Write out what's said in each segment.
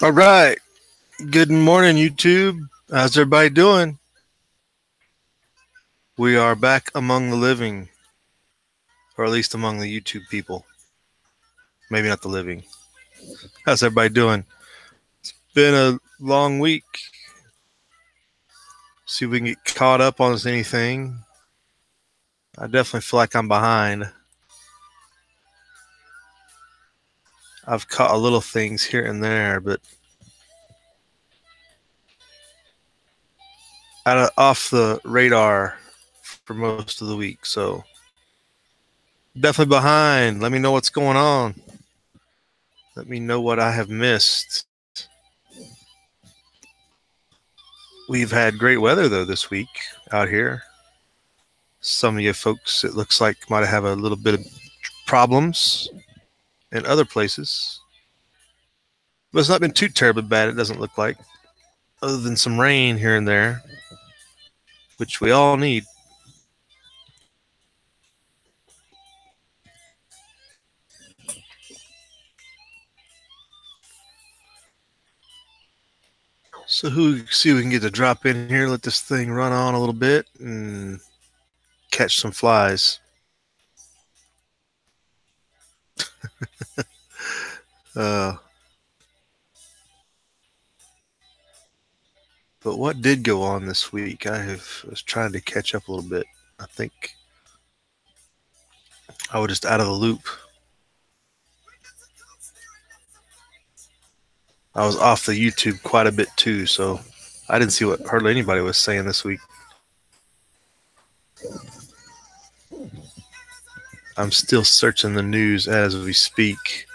All right. Good morning, YouTube. How's everybody doing? We are back among the living, or at least among the YouTube people. Maybe not the living. How's everybody doing? Been a long week. See if we can get caught up on anything. I definitely feel like I'm behind. I've caught a little things here and there, but off the radar for most of the week. So definitely behind. Let me know what's going on. Let me know what I have missed. We've had great weather, though, this week out here. Some of you folks, it looks like, might have a little bit of problems in other places. But it's not been too terribly bad, it doesn't look like, other than some rain here and there, which we all need. So see if we can get to drop in here, let this thing run on a little bit, and catch some flies. But what did go on this week? I was trying to catch up a little bit. I think I was just out of the loop. I was off the YouTube quite a bit too, so I didn't see what hardly anybody was saying this week. I'm still searching the news as we speak.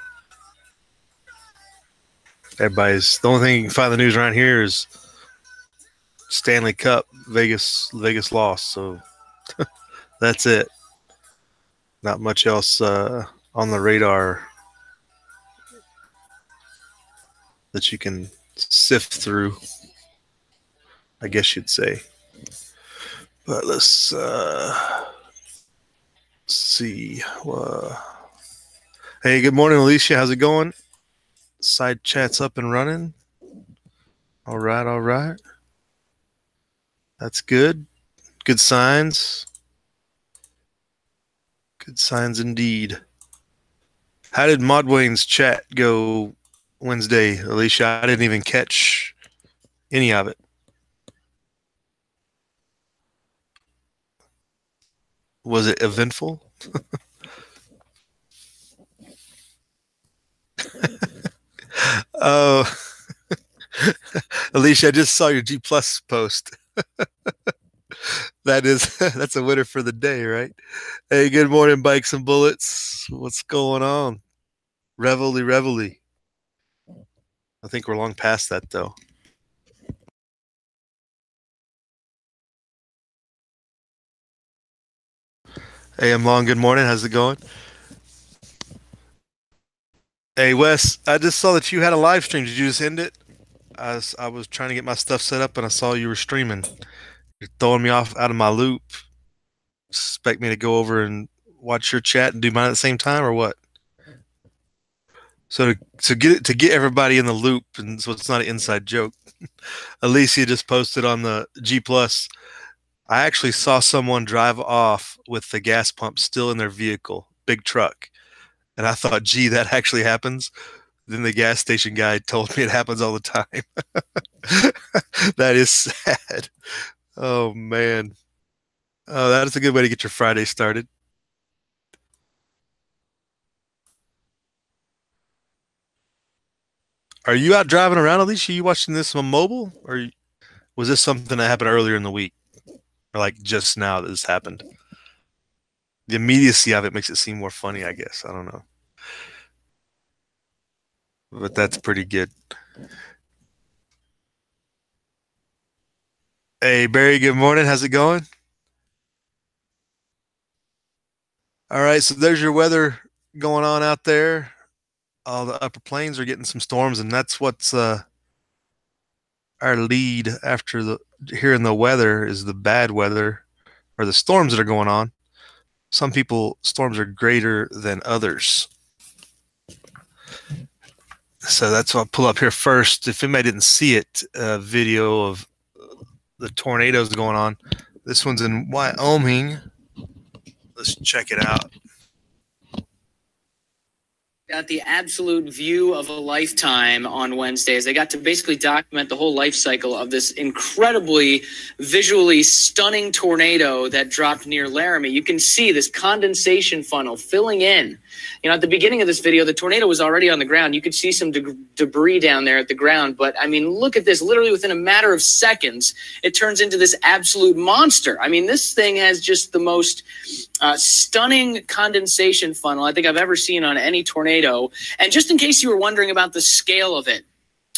The only thing you can find the news around here is Stanley Cup, Vegas lost. So that's it. Not much else on the radar that you can sift through, I guess you'd say. But let's see. Hey, good morning, Alicia. How's it going? Side chat's up and running. All right. That's good. Good signs. Good signs indeed. How did Modwayne's chat go Wednesday, Alicia? I didn't even catch any of it. Was it eventful? Oh, Alicia, I just saw your G Plus post. That's a winner for the day, right? Hey, good morning, Bikes and Bullets. What's going on? Reveille. I think we're long past that, though. Hey, I'm Long. Good morning. How's it going? Hey, Wes, I just saw that you had a live stream. Did you just end it? I was trying to get my stuff set up, and I saw you were streaming. You're throwing me off out of my loop. Expect me to go over and watch your chat and do mine at the same time, or what? So to get everybody in the loop, and so it's not an inside joke. Alicia just posted on the G Plus. I actually saw someone drive off with the gas pump still in their vehicle, big truck, and I thought, gee, that actually happens. Then the gas station guy told me it happens all the time. That is sad. Oh man. Oh, that is a good way to get your Friday started. Are you out driving around, Alicia? Are you watching this on mobile, or was this something that happened earlier in the week, or like just now that this happened? The immediacy of it makes it seem more funny, I guess. I don't know, but that's pretty good. Hey, Barry. Good morning. How's it going? All right, so there's your weather going on out there. All the upper plains are getting some storms, and that's what's our lead after hearing the weather is the bad weather or the storms that are going on. Some people, storms are greater than others. So that's what I'll pull up here first. If anybody didn't see it, a video of the tornadoes going on. This one's in Wyoming. Let's check it out. Got the absolute view of a lifetime on Wednesdays. They got to basically document the whole life cycle of this incredibly visually stunning tornado that dropped near Laramie. You can see this condensation funnel filling in. You know, at the beginning of this video, the tornado was already on the ground. You could see some debris down there at the ground. But, I mean, look at this. Literally within a matter of seconds, it turns into this absolute monster. I mean, this thing has just the most stunning condensation funnel I think I've ever seen on any tornado. And just in case you were wondering about the scale of it,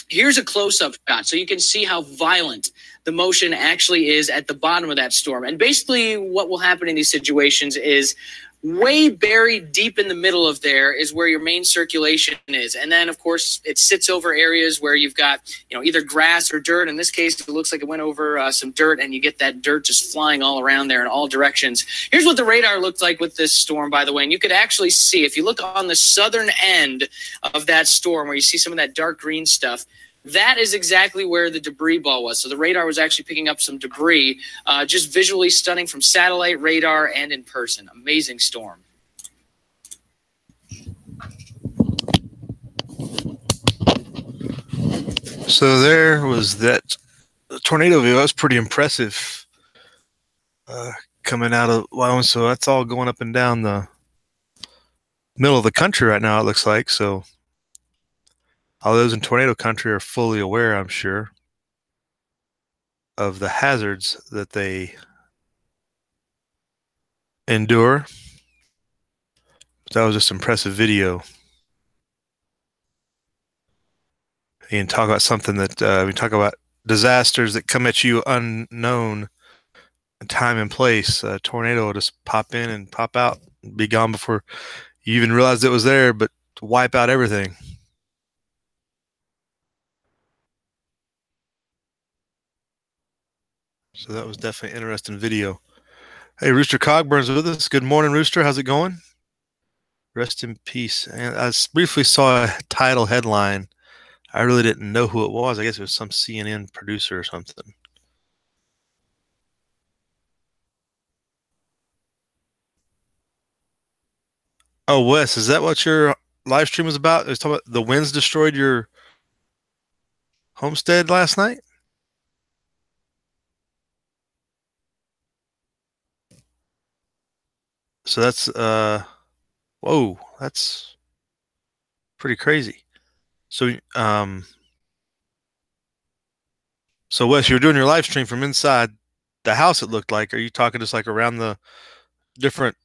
here's a close-up shot so you can see how violent the motion actually is at the bottom of that storm. And basically what will happen in these situations is way buried deep in the middle of there is where your main circulation is. And then, of course, it sits over areas where you've got, you know, either grass or dirt. In this case, it looks like it went over some dirt, and you get that dirt just flying all around there in all directions. Here's what the radar looked like with this storm, by the way. And you could actually see, if you look on the southern end of that storm where you see some of that dark green stuff, that is exactly where the debris ball was. So the radar was actually picking up some debris, just visually stunning from satellite, radar, and in person. Amazing storm. So there was that tornado view. That was pretty impressive coming out of Wyoming. So that's all going up and down the middle of the country right now, it looks like. So all those in tornado country are fully aware, I'm sure, of the hazards that they endure. But that was just impressive video. You can talk about something that we talk about disasters that come at you unknown time and place. A tornado will just pop in and pop out and be gone before you even realized it was there, but to wipe out everything. So that was definitely an interesting video. Hey, Rooster Cogburn's with us. Good morning, Rooster. How's it going? Rest in peace. And I briefly saw a title headline. I really didn't know who it was. I guess it was some CNN producer or something. Oh, Wes, is that what your live stream was about? It was talking about the winds destroyed your homestead last night? So that's whoa, that's pretty crazy. So so Wes, you were doing your live stream from inside the house, it looked like. Are you talking just like around the different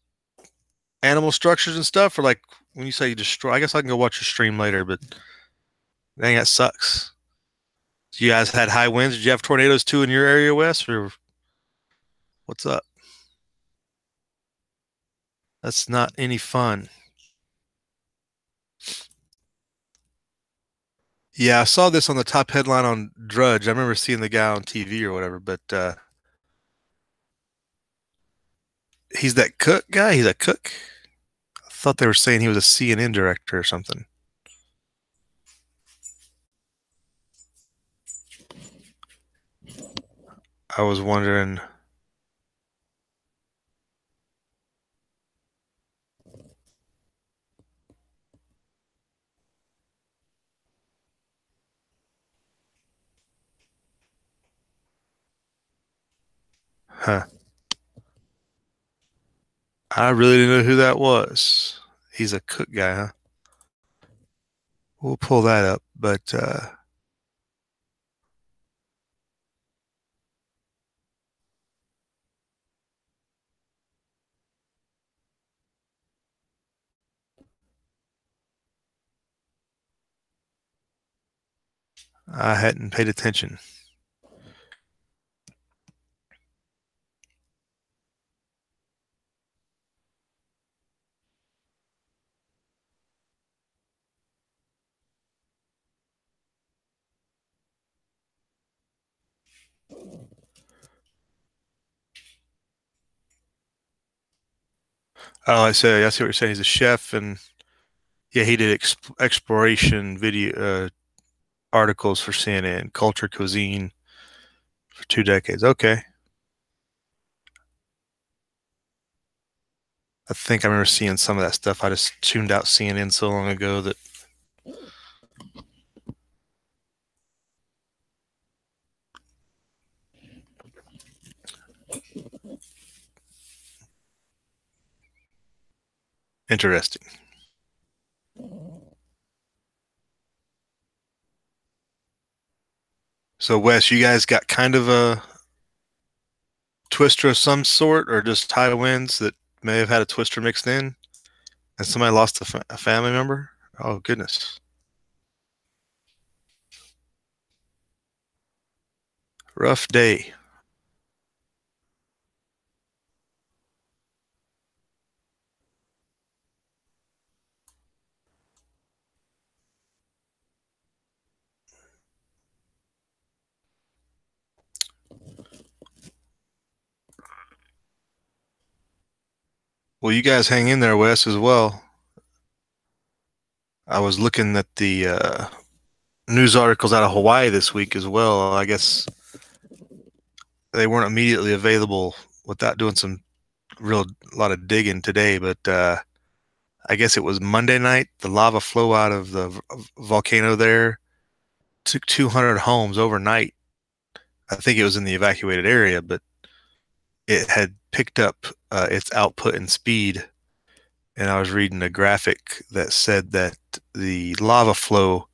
animal structures and stuff? Or like when you say you destroy, I guess I can go watch your stream later, but dang, that sucks. You guys had high winds. Did you have tornadoes too in your area, Wes? Or what's up? That's not any fun. Yeah, I saw this on the top headline on Drudge. I remember seeing the guy on TV or whatever, but he's that cook guy? He's a cook? I thought they were saying he was a CNN director or something. I was wondering. Huh. I really didn't know who that was. He's a cook guy, huh? We'll pull that up, but I hadn't paid attention. Oh, I see what you're saying. He's a chef, and Yeah, he did exploration video articles for CNN, culture, cuisine for 2 decades. Okay. I think I remember seeing some of that stuff. I just tuned out CNN so long ago that interesting. So Wes, you guys got kind of a twister of some sort, or just high winds that may have had a twister mixed in, and somebody lost a family member? Oh goodness, rough day. Well, you guys hang in there, Wes, as well. I was looking at the news articles out of Hawaii this week as well. I guess they weren't immediately available without doing some real lot of digging today, but I guess it was Monday night. The lava flow out of the volcano there took 200 homes overnight. I think it was in the evacuated area, but it had picked up its output and speed. And I was reading a graphic that said that the lava flow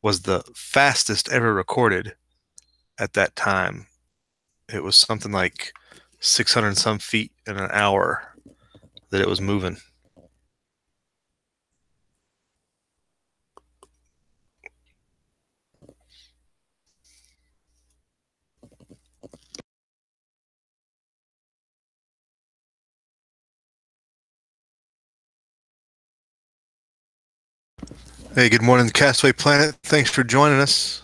was the fastest ever recorded at that time. It was something like 600 and some feet in an hour that it was moving. Hey, good morning, Castaway Planet. Thanks for joining us.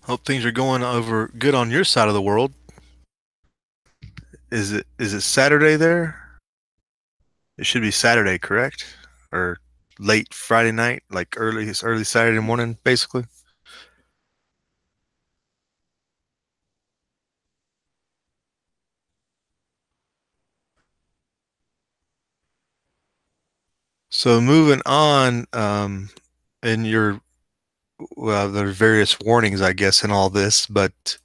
Hope things are going over good on your side of the world. Is it Saturday there? It should be Saturday, correct? Or late Friday night, like early Saturday morning, basically. So moving on, in your well, there are various warnings, I guess, in all this, but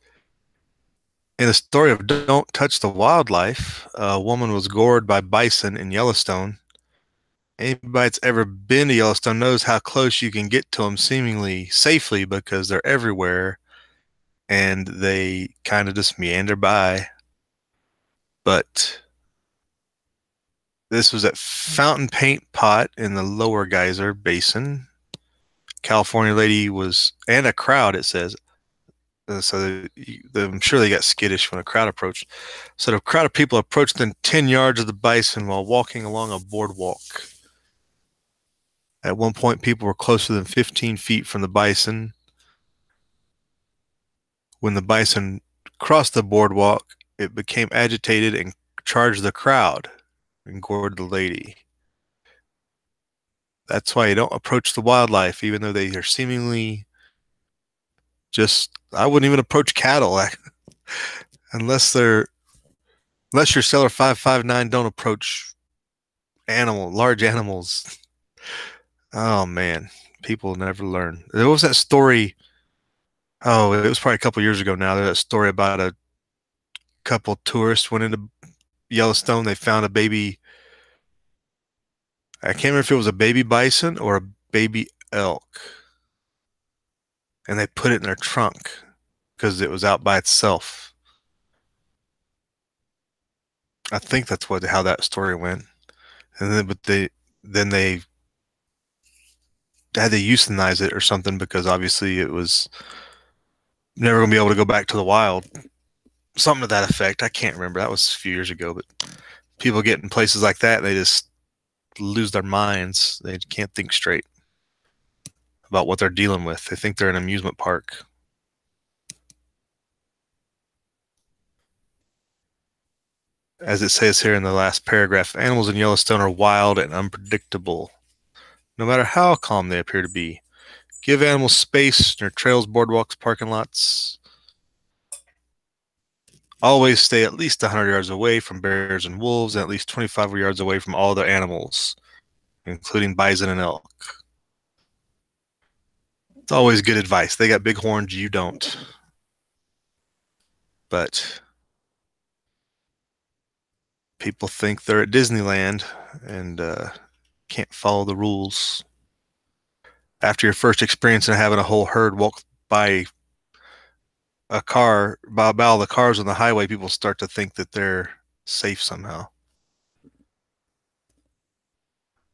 in the story of Don't Touch the Wildlife, a woman was gored by bison in Yellowstone. Anybody that's ever been to Yellowstone knows how close you can get to them seemingly safely because they're everywhere and they kind of just meander by. But this was at Fountain Paint Pot in the Lower Geyser Basin. California lady was, and a crowd, it says. So I'm sure they got skittish when a crowd approached. So the crowd of people approached within 10 yards of the bison while walking along a boardwalk. At one point, people were closer than 15 feet from the bison. When the bison crossed the boardwalk, it became agitated and charged the crowd and gored the lady. That's why you don't approach the wildlife, even though they are seemingly just. I wouldn't even approach cattle unless you're seller 559. Don't approach large animals. Oh man, people never learn. There was that story. Oh, it was probably a couple years ago now. There's a story about a couple tourists went into Yellowstone. They found a baby. I can't remember if it was a baby bison or a baby elk, and they put it in their trunk because it was out by itself. I think that's how that story went. And then they had to euthanize it or something because obviously it was never going to be able to go back to the wild. Something to that effect. I can't remember. That was a few years ago, but people get in places like that, they just lose their minds. They can't think straight about what they're dealing with. They think they're in an amusement park. as it says here in the last paragraph, animals in Yellowstone are wild and unpredictable, no matter how calm they appear to be. Give animals space near trails, boardwalks, parking lots. Always stay at least 100 yards away from bears and wolves and at least 25 yards away from all other animals, including bison and elk. It's always good advice. They got big horns, you don't. But people think they're at Disneyland and can't follow the rules. After your first experience in having a whole herd walk by by all the cars on the highway, people start to think that they're safe somehow.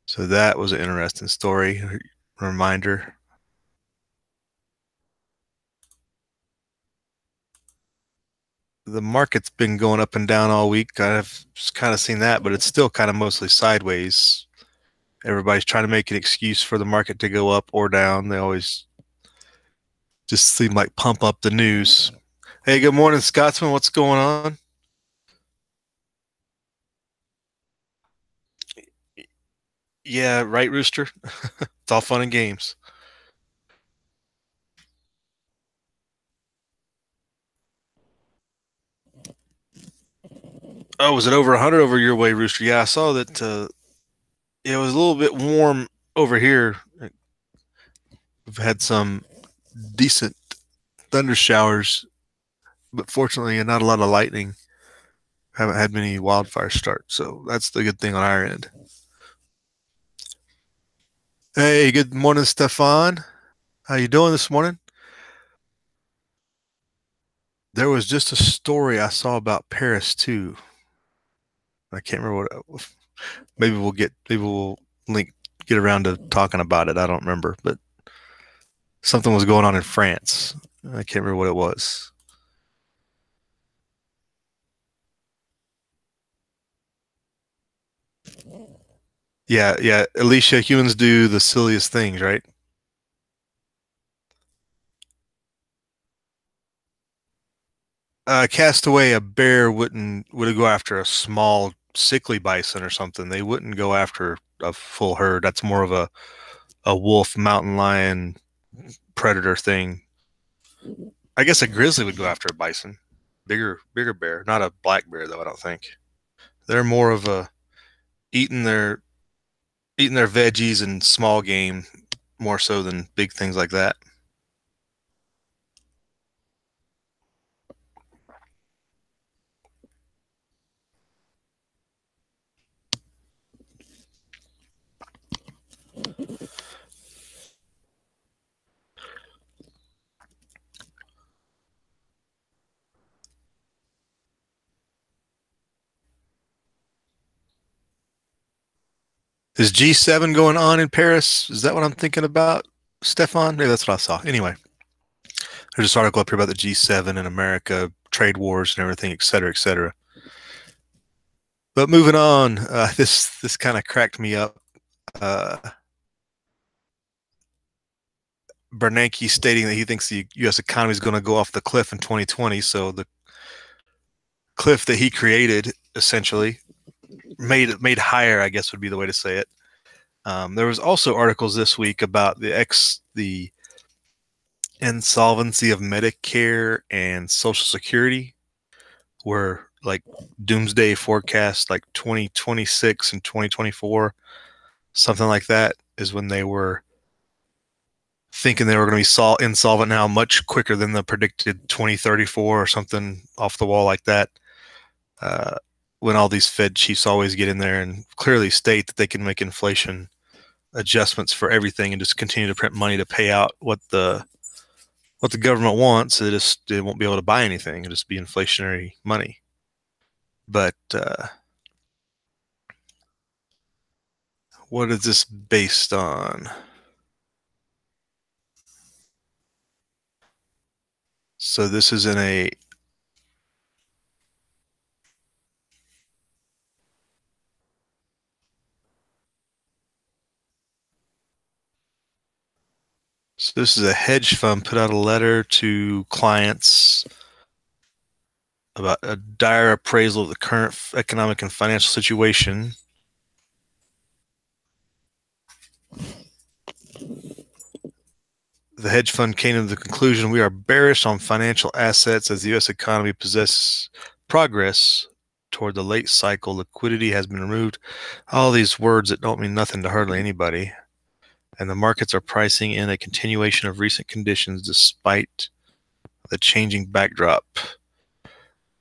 So that was an interesting story, reminder. The market's been going up and down all week. I've kind of seen that, but it's still kind of mostly sideways. Everybody's trying to make an excuse for the market to go up or down. They always just seem like pump up the news. Hey, good morning, Scotsman. What's going on? Yeah, right, Rooster. It's all fun and games. Oh, was it over 100 over your way, Rooster? Yeah, I saw that. It was a little bit warm over here. We've had some decent thunder showers, but fortunately, not a lot of lightning. Haven't had many wildfires start, so that's the good thing on our end. Hey, good morning, Stefan. How you doing this morning? There was just a story I saw about Paris too. I can't remember what. Maybe we'll link get around to talking about it. I don't remember, but something was going on in France. I can't remember what it was. Yeah, yeah. Alicia, humans do the silliest things, right? Castaway, a bear would go after a small sickly bison or something. They wouldn't go after a full herd. That's more of a wolf, mountain lion, predator thing. I guess a grizzly would go after a bison, bigger bear, not a black bear though. I don't think they're more of a eating their eating their veggies and small game more so than big things like that. Is G7 going on in Paris? Is that what I'm thinking about, Stefan? Maybe that's what I saw. Anyway, there's this article up here about the G7 in America, trade wars and everything, et cetera, et cetera. But moving on, this kind of cracked me up. Uh, Bernanke stating that he thinks the U.S. economy is going to go off the cliff in 2020. So the cliff that he created, essentially, made higher, I guess would be the way to say it. There was also articles this week about the insolvency of Medicare and Social Security, where like doomsday forecast, like 2026 and 2024, something like that, is when they were thinking they were going to be insolvent now much quicker than the predicted 2034 or something off the wall like that. Uh, when all these Fed chiefs always get in there and clearly state that they can make inflation adjustments for everything and just continue to print money to pay out what the government wants, it won't be able to buy anything. It'll just be inflationary money. But what is this based on? So this is in a so this is a hedge fund put out a letter to clients about a dire appraisal of the current economic and financial situation. The hedge fund came to the conclusion we are bearish on financial assets as the U.S. economy possesses progress toward the late cycle. Liquidity has been removed. All these words that don't mean nothing to hardly anybody. And the markets are pricing in a continuation of recent conditions despite the changing backdrop.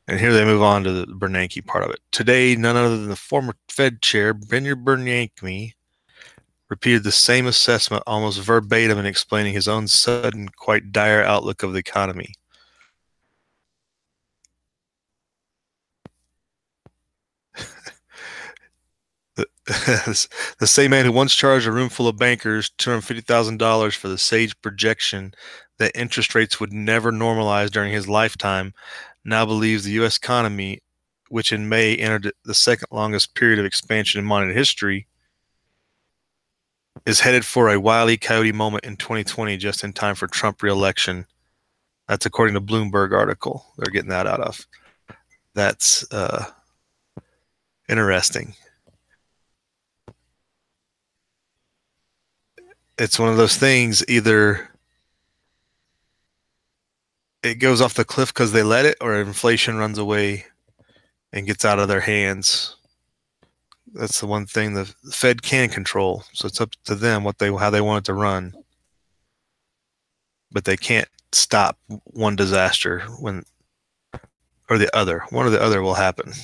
And here they move on to the Bernanke part of it. Today, none other than the former Fed chair, Bernanke, repeated the same assessment almost verbatim in explaining his own sudden, quite dire outlook of the economy. The same man who once charged a room full of bankers $250,000 for the sage projection that interest rates would never normalize during his lifetime now believes the U.S. economy, which in May entered the second longest period of expansion in modern history, is headed for a wily coyote moment in 2020 just in time for Trump re-election. That's according to Bloomberg article. They're getting that out of. That's interesting. It's one of those things, either it goes off the cliff because they let it, or inflation runs away and gets out of their hands. That's the one thing the Fed can control. So it's up to them how they want it to run. But they can't stop one disaster or the other. One or the other will happen.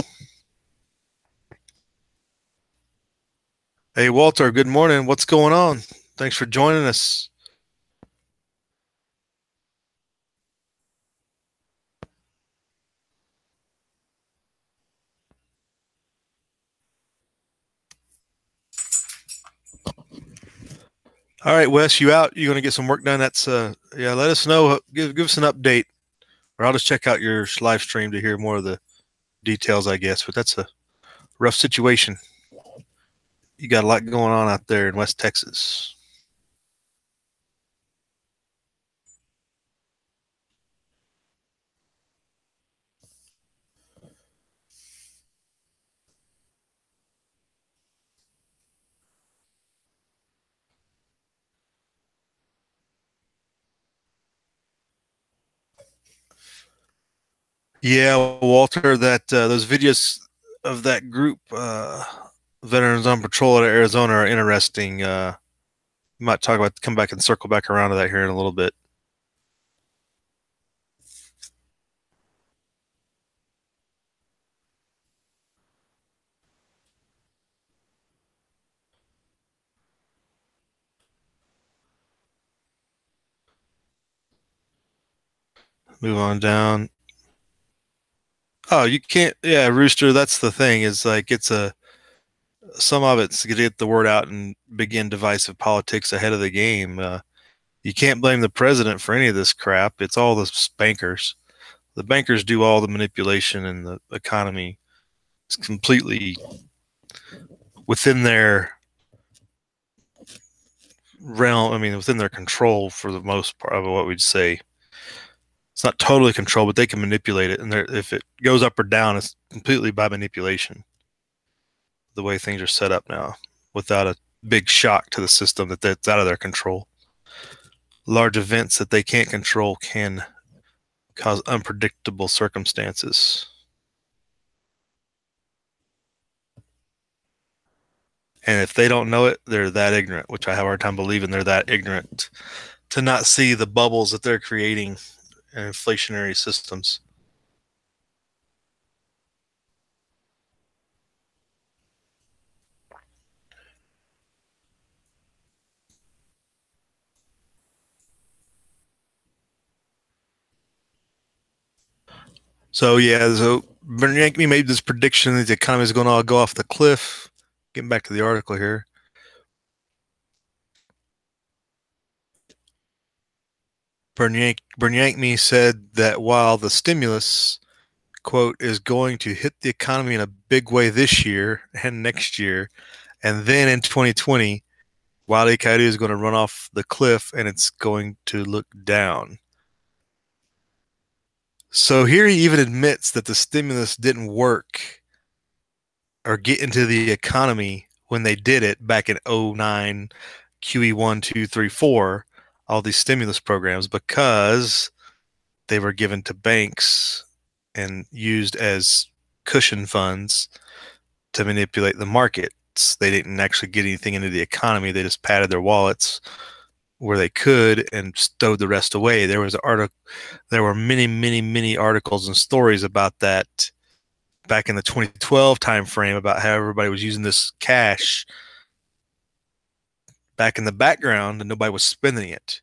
Hey, Walter, good morning. What's going on? Thanks for joining us. All right, Wes, you out? You going to get some work done? That's yeah. Let us know. Give us an update, or I'll just check out your live stream to hear more of the details, I guess. But that's a rough situation. You got a lot going on out there in West Texas. Yeah, Walter, that those videos of that group, Veterans on Patrol out of Arizona, are interesting. You might come back and circle back around to that here in a little bit. Move on down. Oh, you can't. Yeah, Rooster. That's the thing. Is like some of it's to get the word out and begin divisive politics ahead of the game. You can't blame the president for any of this crap. It's all the bankers. The bankers do all the manipulation, and the economy is completely within their realm. I mean, within their control for the most part of what we'd say. It's not totally controlled, but they can manipulate it. And if it goes up or down, it's completely by manipulation. The way things are set up now, without a big shock to the system that's out of their control. Large events that they can't control can cause unpredictable circumstances. And if they don't know it, they're that ignorant, which I have a hard time believing they're that ignorant to not see the bubbles that they're creating in inflationary systems. So yeah, so Bernanke made this prediction that the economy is going to all go off the cliff. Getting back to the article here. Bernanke said that while the stimulus, quote, is going to hit the economy in a big way this year and next year, and then in 2020, Wile E. Coyote is going to run off the cliff and it's going to look down. So here he even admits that the stimulus didn't work or get into the economy when they did it back in 09, QE1, 2, 3, 4, all these stimulus programs, because they were given to banks and used as cushion funds to manipulate the markets. They didn't actually get anything into the economy. They just padded their wallets where they could and stowed the rest away. There were many articles and stories about that back in the 2012 timeframe about how everybody was using this cash back in the background and nobody was spending it,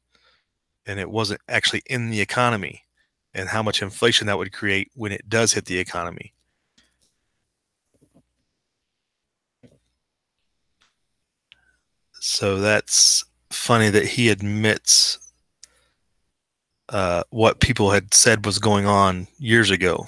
and it wasn't actually in the economy, and how much inflation that would create when it does hit the economy. So that's funny that he admits what people had said was going on years ago.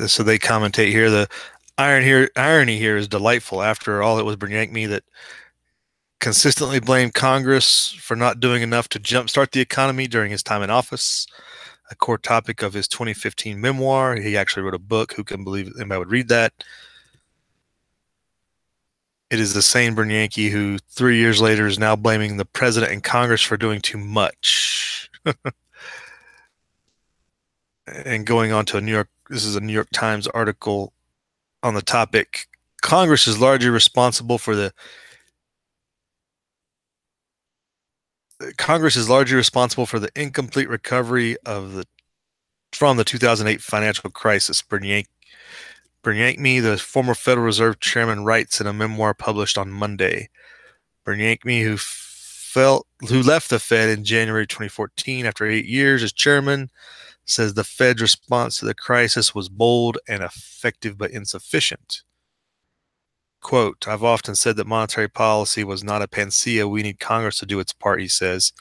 So they commentate here. The irony here is delightful. After all, it was Bernanke that consistently blamed Congress for not doing enough to jumpstart the economy during his time in office, a core topic of his 2015 memoir. He actually wrote a book. Who can believe anybody would read that? It is the same Bernanke who 3 years later is now blaming the president and Congress for doing too much. And going on to this is a New York Times article on the topic. Congress is largely responsible for the incomplete recovery from the 2008 financial crisis. Bernanke, the former Federal Reserve chairman, writes in a memoir published on Monday. Bernanke, who left the Fed in January 2014 after 8 years as chairman, says the Fed's response to the crisis was bold and effective but insufficient. Quote, "I've often said that monetary policy was not a panacea. We need Congress to do its part," he says,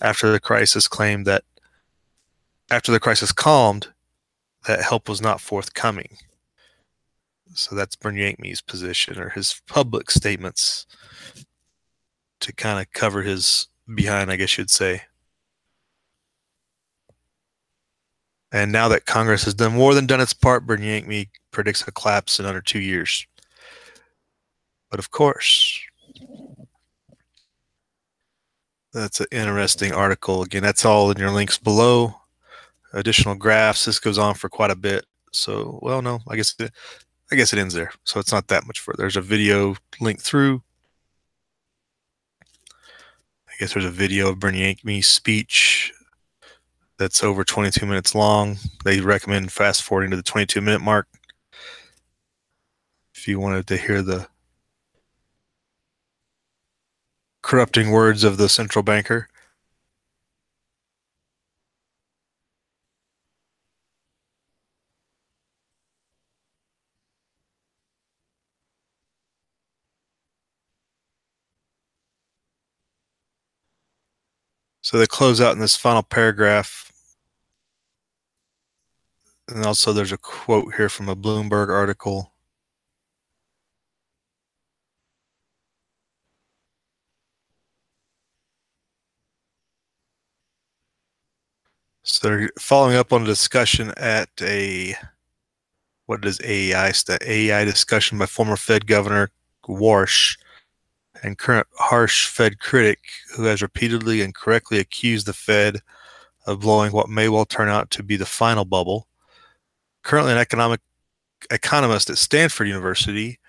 after the crisis calmed, that help was not forthcoming. So that's Bernanke's position, or his public statements, to kind of cover his behind, I guess you'd say. And now that Congress has done more than done its part, Bernanke predicts a collapse in under 2 years. But of course, that's an interesting article. Again, that's all in your links below. Additional graphs. This goes on for quite a bit. So, well, no, I guess it ends there. So it's not that much further. There's a video link through. I guess there's a video of Bernanke's speech that's over 22 minutes long. They recommend fast forwarding to the 22-minute mark if you wanted to hear the corrupting words of the central banker. So they close out in this final paragraph. And also there's a quote here from a Bloomberg article. So they're following up on a discussion at what is AEI discussion by former Fed Governor Warsh and current harsh Fed critic who has repeatedly and correctly accused the Fed of blowing what may well turn out to be the final bubble. Currently an economist at Stanford University,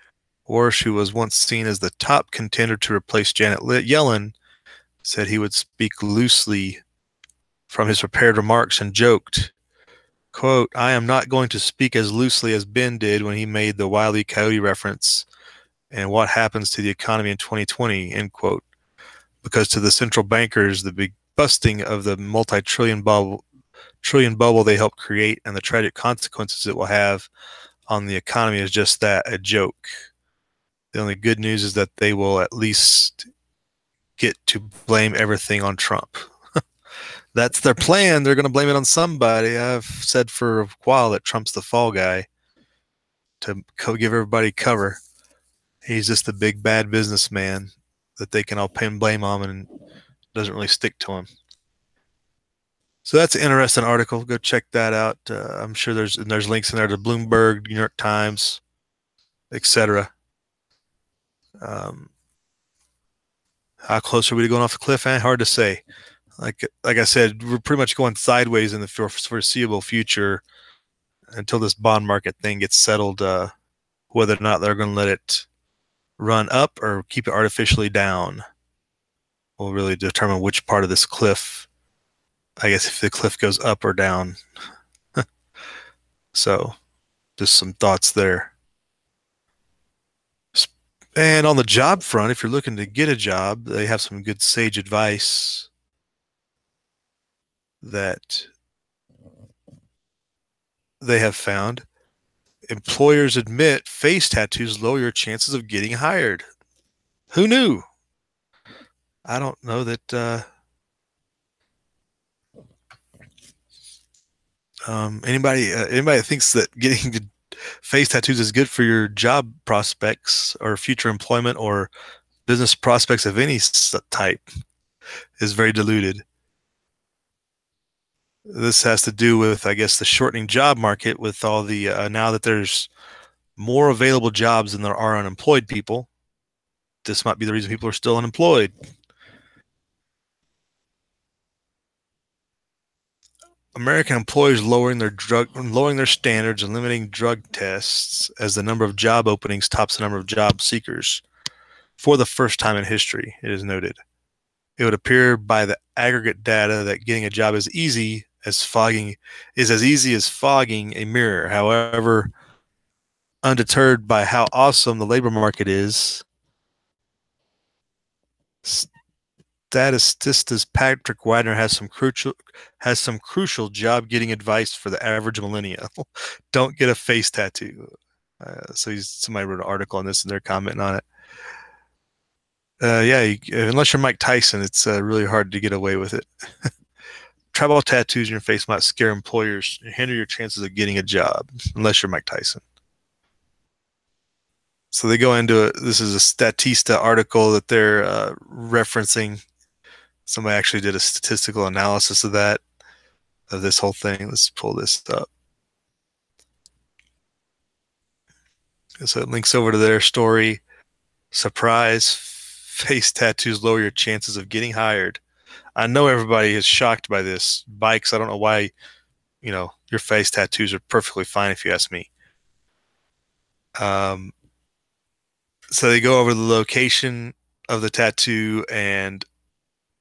Warsh, who was once seen as the top contender to replace Janet Yellen, said he would speak loosely from his prepared remarks and joked, quote, "I am not going to speak as loosely as Ben did when he made the Wile E. Coyote reference and what happens to the economy in 2020, end quote. Because to the central bankers, the big busting of the multi-trillion bubble they helped create and the tragic consequences it will have on the economy is just that, a joke. The only good news is that they will at least get to blame everything on Trump." That's their plan. They're going to blame it on somebody. I've said for a while that Trump's the fall guy to give everybody cover. He's just a big bad businessman that they can all blame on and doesn't really stick to him. So that's an interesting article. Go check that out. I'm sure there's links in there to Bloomberg, New York Times, etc. Um, how close are we to going off the cliff? Hard to say. Like I said, we're pretty much going sideways in the foreseeable future until this bond market thing gets settled. Whether or not they're going to let it run up or keep it artificially down will really determine which part of this cliff. I guess if the cliff goes up or down. So, just some thoughts there. And on the job front, if you're looking to get a job, they have some good sage advice that they have found. Employers admit face tattoos lower your chances of getting hired. Who knew? I don't know that anybody that thinks that getting face tattoos is good for your job prospects or future employment or business prospects of any type is very diluted. This has to do with, I guess, the shortening job market with all the now that there's more available jobs than there are unemployed people. This might be the reason people are still unemployed. American employers lowering their standards and limiting drug tests as the number of job openings tops the number of job seekers for the first time in history, it is noted. It would appear by the aggregate data that getting a job is as easy as fogging a mirror. However, undeterred by how awesome the labor market is, statistist Patrick Widener has some crucial job getting advice for the average millennial. Don't get a face tattoo. So somebody wrote an article on this and they're commenting on it. Unless you're Mike Tyson, it's really hard to get away with it. Tribal tattoos in your face might scare employers and hinder your chances of getting a job, unless you're Mike Tyson. So they go into it. This is a Statista article that they're referencing. Somebody actually did a statistical analysis of this whole thing. Let's pull this up. So it links over to their story. Surprise, face tattoos lower your chances of getting hired. I know everybody is shocked by this. Bikes, I don't know why, your face tattoos are perfectly fine if you ask me. So they go over the location of the tattoo, and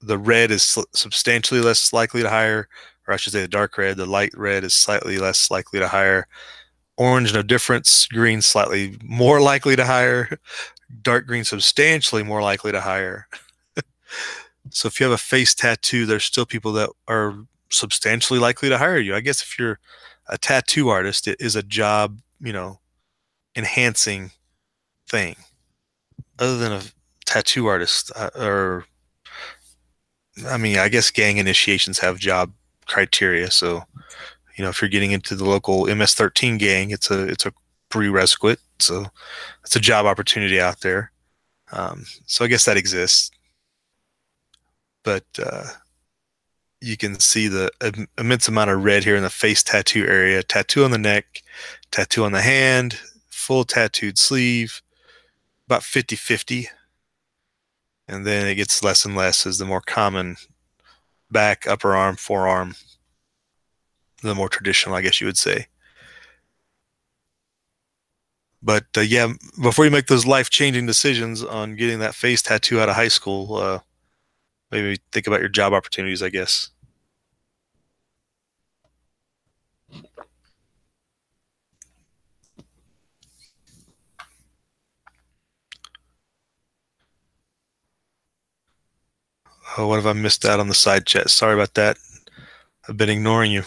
the red is substantially less likely to hire, or I should say the dark red. The light red is slightly less likely to hire. Orange, no difference. Green, slightly more likely to hire. Dark green, substantially more likely to hire. So if you have a face tattoo, there's still people that are substantially likely to hire you. I guess if you're a tattoo artist, it is a job, enhancing thing. Other than a tattoo artist, I guess gang initiations have job criteria. So, if you're getting into the local MS-13 gang, it's a prerequisite. So it's a job opportunity out there. So I guess that exists. But you can see the immense amount of red here in the face tattoo area. Tattoo on the neck, tattoo on the hand, full tattooed sleeve, about 50-50. And then it gets less and less as the more common back, upper arm, forearm, the more traditional, I guess you would say. But before you make those life-changing decisions on getting that face tattoo out of high school, maybe think about your job opportunities, I guess. Oh, what have I missed out on the side chat? Sorry about that. I've been ignoring you.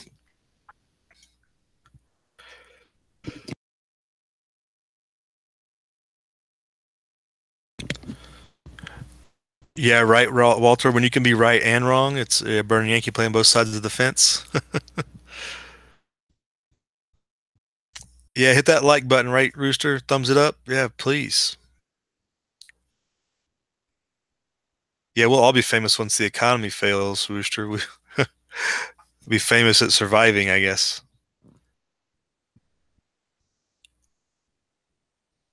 Yeah, right, Walter. When you can be right and wrong, it's a Burn Yankee playing both sides of the fence. Yeah, hit that like button, right, Rooster? Thumbs it up. Yeah, please. Yeah, we'll all be famous once the economy fails, Rooster. We'll be famous at surviving, I guess.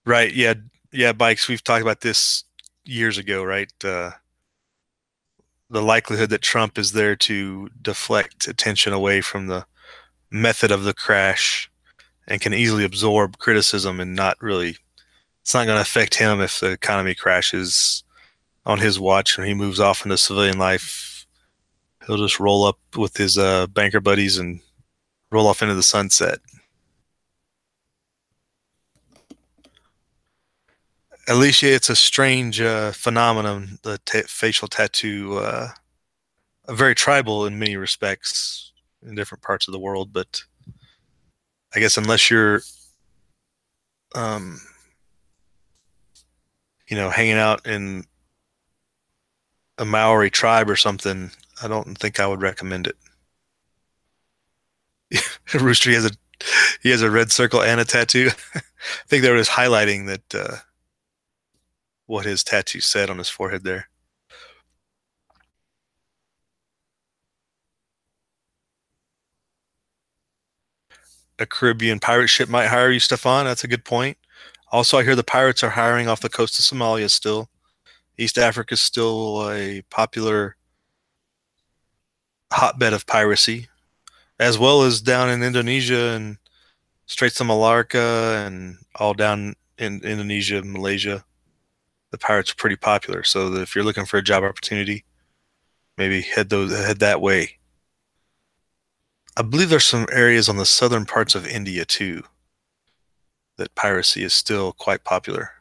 Right. Yeah. Yeah. Bikes. We've talked about this years ago, right? The likelihood that Trump is there to deflect attention away from the method of the crash and can easily absorb criticism and not really, it's not going to affect him if the economy crashes on his watch and he moves off into civilian life. He'll just roll up with his banker buddies and roll off into the sunset. Alicia, it's a strange phenomenon, the facial tattoo, very tribal in many respects in different parts of the world. But I guess unless you're, um, hanging out in a Maori tribe or something, I don't think I would recommend it. Rooster, he has a red circle and a tattoo. I think they were just highlighting that what his tattoo said on his forehead there. A Caribbean pirate ship might hire you, Stefan. That's a good point. Also, I hear the pirates are hiring off the coast of Somalia still. East Africa is still a popular hotbed of piracy, as well as down in Indonesia and Straits of Malacca and all down in Indonesia, Malaysia. The pirates are pretty popular. So if you're looking for a job opportunity, maybe head that way. I believe there's some areas on the southern parts of India too that piracy is still quite popular.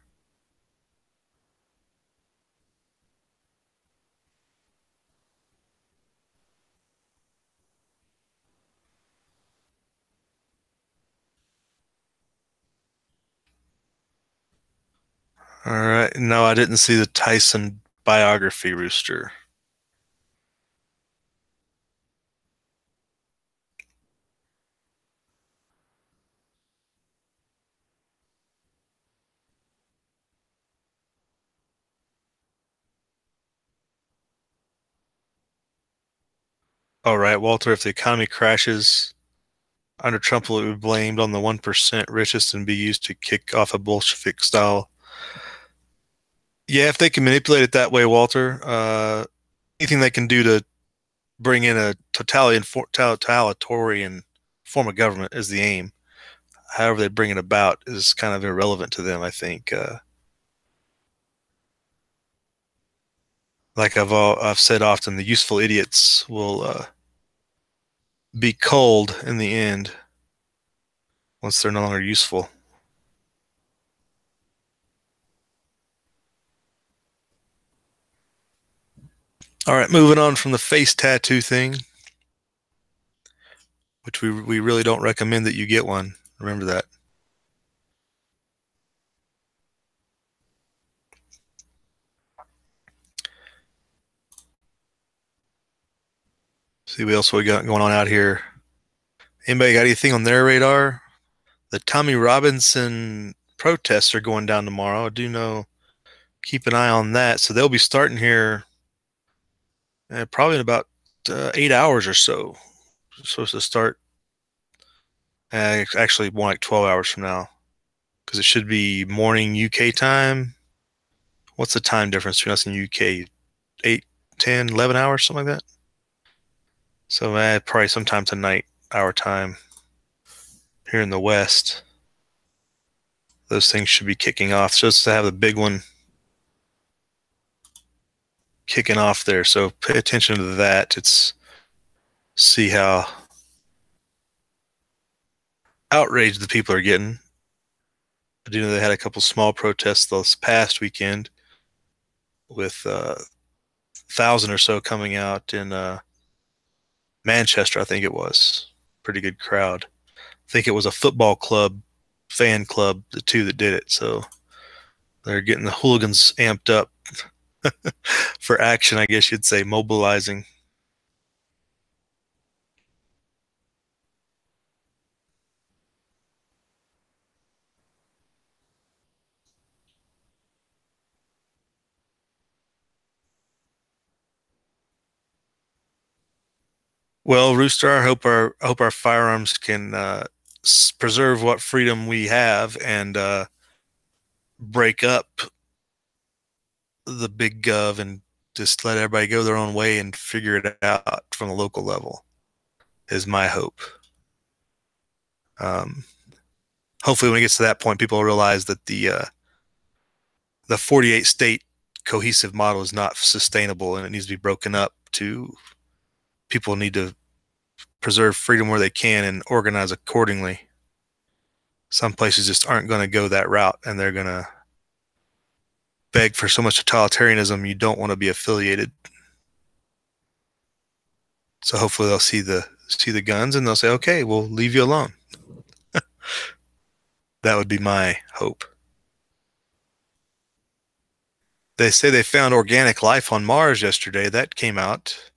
All right. No, I didn't see the Tyson biography, Rooster. All right, Walter, if the economy crashes under Trump, will it be blamed on the 1% richest and be used to kick off a Bolshevik style? Yeah, if they can manipulate it that way, Walter, anything they can do to bring in a totalitarian form of government is the aim. However, they bring it about is kind of irrelevant to them, I think. Like I've said often, the useful idiots will be cold in the end once they're no longer useful. All right, moving on from the face tattoo thing, which we really don't recommend that you get one. Remember that. See what else we got going on out here. Anybody got anything on their radar? The Tommy Robinson protests are going down tomorrow. I do know. Keep an eye on that. So they'll be starting here probably in about 8 hours or so. It's supposed to start actually more like 12 hours from now because it should be morning UK time. What's the time difference between us and UK? 8, 10, 11 hours, something like that. So probably sometime tonight, our time here in the West. Those things should be kicking off. Just to have the big one kicking off there. So pay attention to that. It's see how outraged the people are getting. I do know they had a couple small protests this past weekend with 1,000 or so coming out in Manchester, I think it was. Pretty good crowd. I think it was a football club, fan club, the two that did it. So they're getting the hooligans amped up for action, I guess you'd say, mobilizing. Well, Rooster, I hope our firearms can preserve what freedom we have and break up the big gov and just let everybody go their own way and figure it out from the local level. Is my hope. Um, Hopefully, when it gets to that point, people will realize that the 48 state cohesive model is not sustainable and it needs to be broken up to people need to preserve freedom where they can and organize accordingly. Some places just aren't going to go that route and they're going to beg for so much totalitarianism you don't want to be affiliated. So hopefully they'll see the guns and they'll say, okay, we'll leave you alone. That would be my hope. They say they found organic life on Mars yesterday. That came out.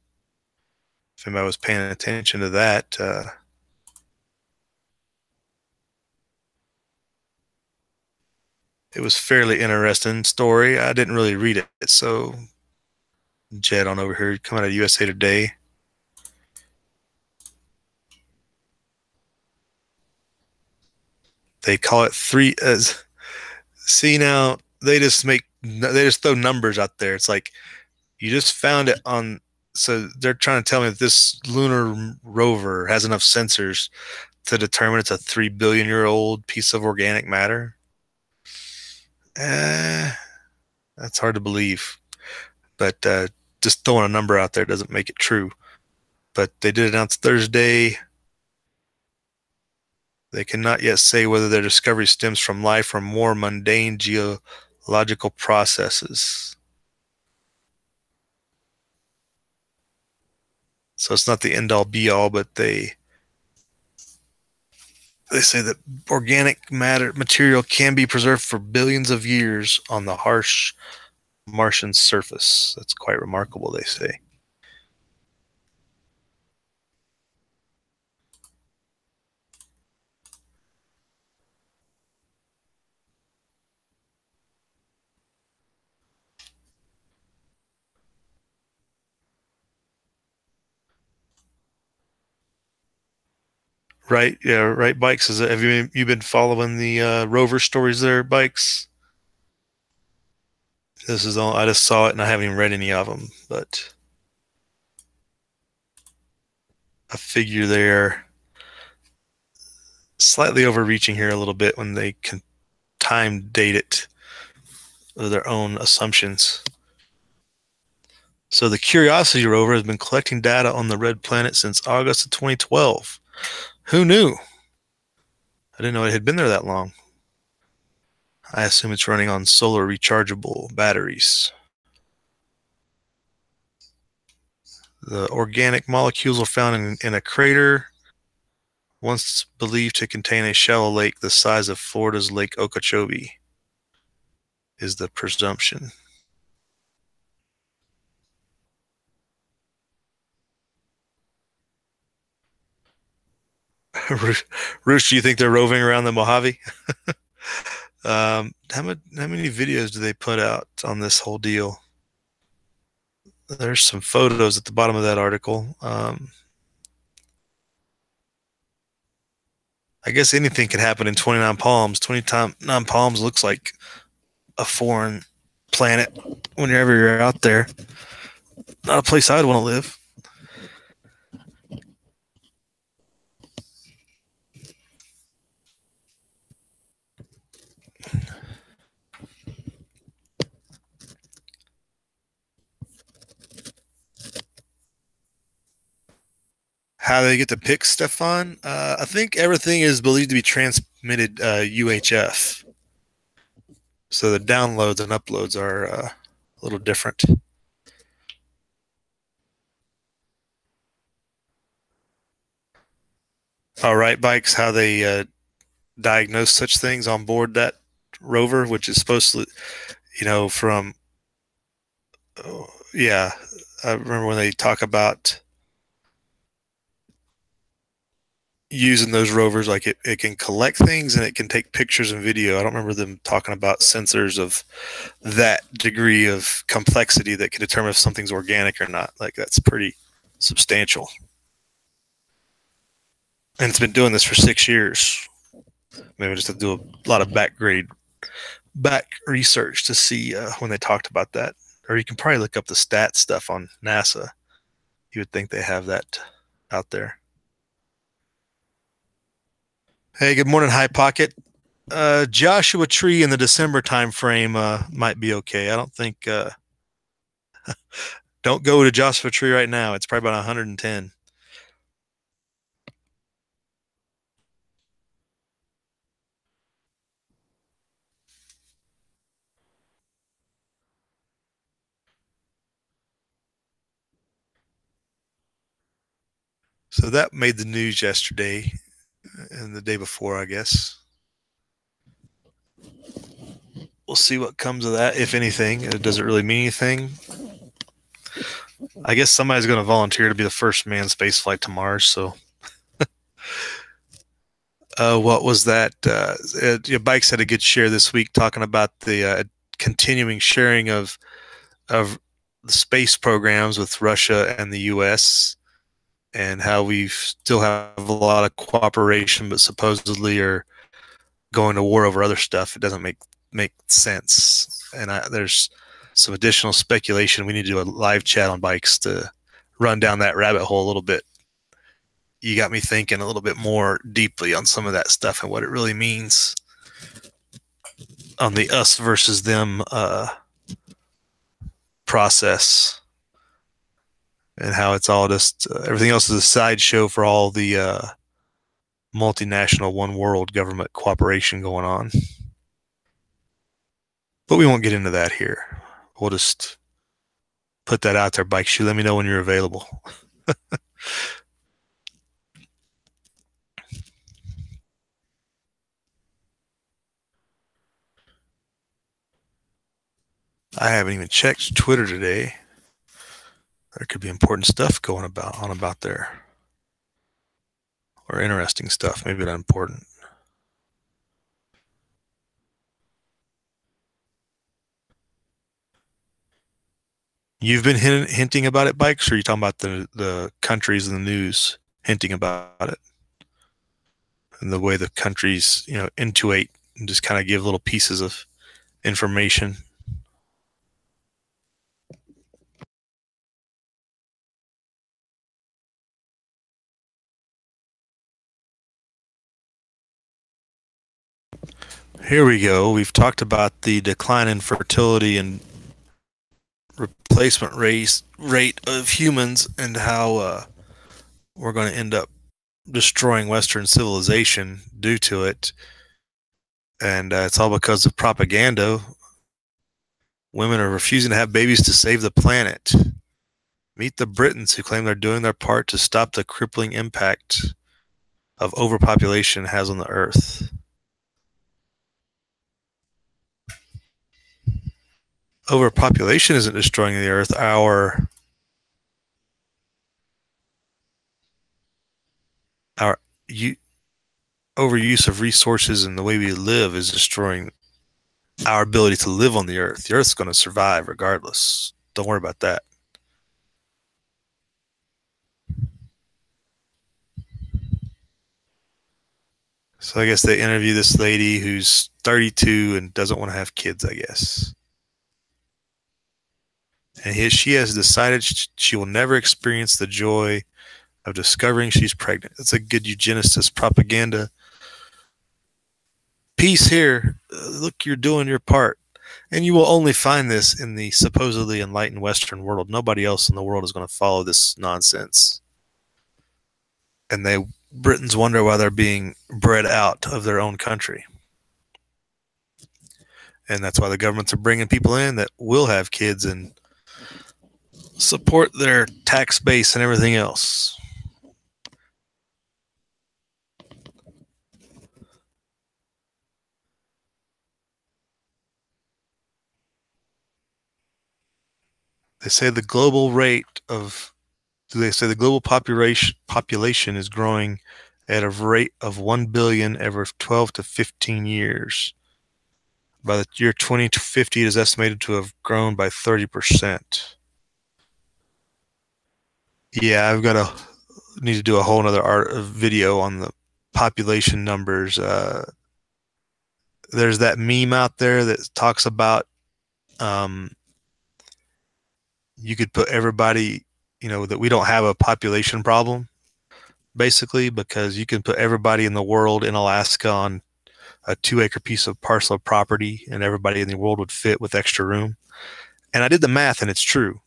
If anybody was paying attention to that, it was fairly interesting story. I didn't really read it, so Jed on over here, come out of USA Today. They call it three. See now, they just throw numbers out there. It's like you just found it on. So they're trying to tell me that this lunar rover has enough sensors to determine it's a 3 billion-year-old piece of organic matter. That's hard to believe, but just throwing a number out there doesn't make it true. But they did announce Thursday. They cannot yet say whether their discovery stems from life or more mundane geological processes. So it's not the end-all be-all, but they say that organic material can be preserved for billions of years on the harsh Martian surface. That's quite remarkable, they say. Right, yeah, right. Bikes. Have you been following the rover stories there, Bikes? This is all I just saw it, and I haven't even read any of them. But a figure there, slightly overreaching here a little bit when they can time date it with their own assumptions. So the Curiosity rover has been collecting data on the red planet since August of 2012. Who knew? I didn't know it had been there that long. I assume it's running on solar rechargeable batteries. The organic molecules are found in a crater once believed to contain a shallow lake the size of Florida's Lake Okeechobee, is the presumption. Roosh, do you think they're roving around the Mojave? How many videos do they put out on this whole deal? There's some photos at the bottom of that article. I guess anything can happen in 29 Palms. 29 Palms looks like a foreign planet whenever you're out there. Not a place I'd want to live. How they get to pick Stefan? I think everything is believed to be transmitted UHF. So the downloads and uploads are a little different. All right, Bikes, how they diagnose such things on board that rover, which is supposed to, from, yeah, I remember when they talk about using those rovers, like it can collect things and it can take pictures and video. I don't remember them talking about sensors of that degree of complexity that can determine if something's organic or not. Like that's pretty substantial. And it's been doing this for 6 years. Maybe just have to do a lot of back research to see when they talked about that. Or you can probably look up the stat stuff on NASA. You would think they have that out there. Hey, good morning, High Pocket. Joshua Tree in the December time frame might be okay. I don't think. Don't go to Joshua Tree right now. It's probably about 110. So that made the news yesterday and the day before, I guess. We'll see what comes of that, if anything. It doesn't really mean anything. I guess somebody's going to volunteer to be the first manned spaceflight to Mars. So, what was that? Bikes had a good share this week talking about the continuing sharing of the space programs with Russia and the U.S. and how we still have a lot of cooperation, but supposedly are going to war over other stuff. It doesn't make sense. And there's some additional speculation. We need to do a live chat on bikes to run down that rabbit hole a little bit. You got me thinking a little bit more deeply on some of that stuff and what it really means on the us versus them process, and how it's all just everything else is a sideshow for all the multinational one world government cooperation going on. But we won't get into that here. We'll just put that out there, Bike Shoe. Let me know when you're available. I haven't even checked Twitter today. There could be important stuff going about there. Or interesting stuff, maybe not important. You've been hinting about it, Bikes, or are you talking about the countries in the news hinting about it? And the way the countries, intuit and just kind of give little pieces of information. Here we go. We've talked about the decline in fertility and replacement rate of humans and how we're going to end up destroying Western civilization due to it. And it's all because of propaganda. Women are refusing to have babies to save the planet. Meet the Britons, who claim they're doing their part to stop the crippling impact of overpopulation has on the earth. Overpopulation isn't destroying the earth. Our overuse of resources and the way we live is destroying our ability to live on the earth. The earth's going to survive regardless. Don't worry about that. So I guess they interview this lady who's 32 and doesn't want to have kids, I guess. And she has decided she will never experience the joy of discovering she's pregnant. That's a good eugenicist propaganda piece here. Look, you're doing your part. And you will only find this in the supposedly enlightened Western world. Nobody else in the world is going to follow this nonsense. And Britons wonder why they're being bred out of their own country. And that's why the governments are bringing people in that will have kids and support their tax base and everything else. They say the global population is growing at a rate of 1 billion every 12 to 15 years. By the year 2050, it is estimated to have grown by 30%. Yeah, I've got a need to do a whole nother video on the population numbers. There's that meme out there that talks about um, you could put everybody, that we don't have a population problem, basically, because you can put everybody in the world in Alaska on a 2-acre piece of parcel of property, and everybody in the world would fit with extra room. And I did the math, and it's true.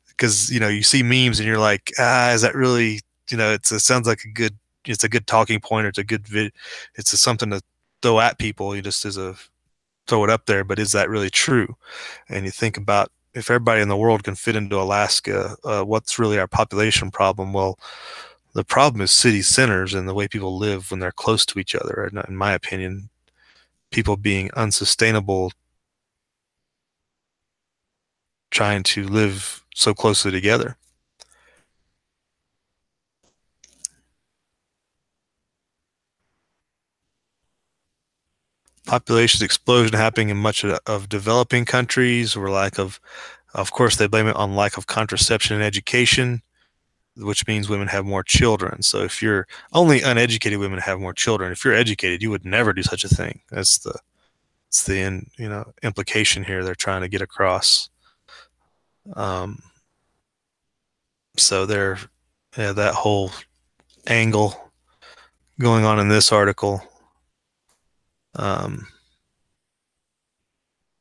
Because you see memes, and you're like, is that really? It sounds like it's a good talking point, or it's a good it's something to throw at people. You just throw it up there, but is that really true? And you think about, if everybody in the world can fit into Alaska, what's really our population problem? Well, the problem is city centers and the way people live when they're close to each other. In my opinion, people being unsustainable, trying to live so closely together. Population explosion happening in much of developing countries, or of course, they blame it on lack of contraception and education, which means women have more children. So if you're only uneducated, women have more children. If you're educated, you would never do such a thing. It's the implication here they're trying to get across. So that whole angle going on in this article. And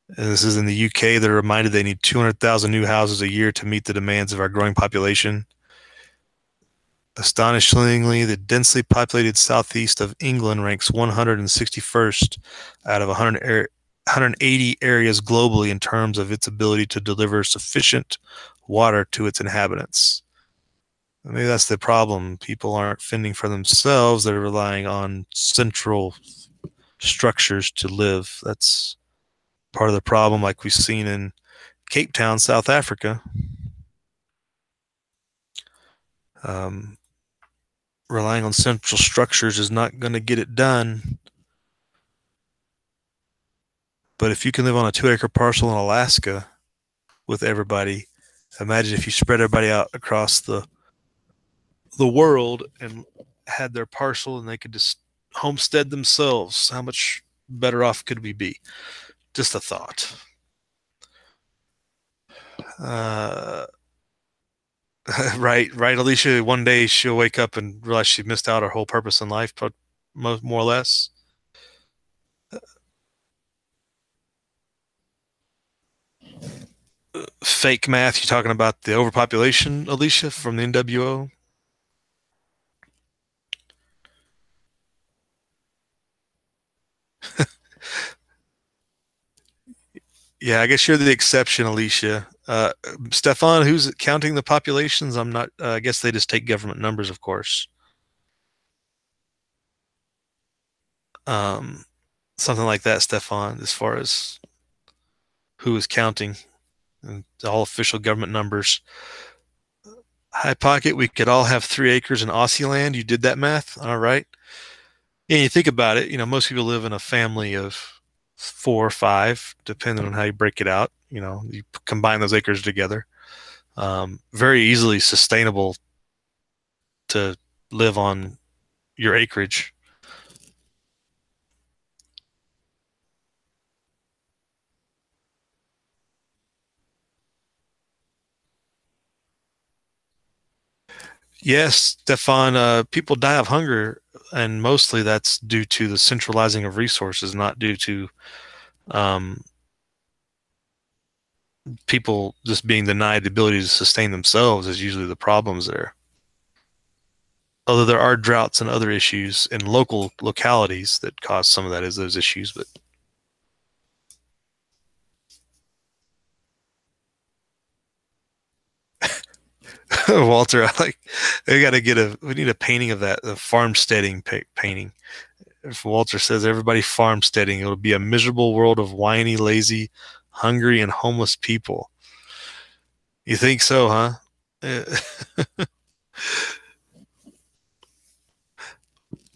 this is in the UK. They're reminded they need 200,000 new houses a year to meet the demands of our growing population. Astonishingly, the densely populated southeast of England ranks 161st out of 180 areas globally in terms of its ability to deliver sufficient water to its inhabitants. Maybe that's the problem. People aren't fending for themselves. They're relying on central structures to live. That's part of the problem, like we've seen in Cape Town, South Africa. Relying on central structures is not going to get it done. But if you can live on a 2-acre parcel in Alaska with everybody, imagine if you spread everybody out across the world and had their parcel and they could just homestead themselves. How much better off could we be? Just a thought. Right, Alicia. One day she'll wake up and realize she missed out her whole purpose in life, but more or less. Fake math. You're talking about the overpopulation, Alicia, from the NWO? Yeah, I guess you're the exception, Alicia. Stefan, who's counting the populations? I'm not. I guess they just take government numbers, of course. Something like that, Stefan, as far as who is counting and all official government numbers. High Pocket, we could all have 3 acres in Aussie land. You did that math, all right? Yeah, you think about it. Most people live in a family of 4 or 5, depending on how you break it out. You combine those acres together. Very easily sustainable to live on your acreage. Yes, Stefan, people die of hunger, and mostly that's due to the centralizing of resources, not due to people just being denied the ability to sustain themselves is usually the problems there. Although there are droughts and other issues in localities that cause some of those issues, but Walter, we need a painting of that, the farmsteading painting. If Walter says everybody farmsteading, it'll be a miserable world of whiny, lazy, hungry, and homeless people. You think so, huh?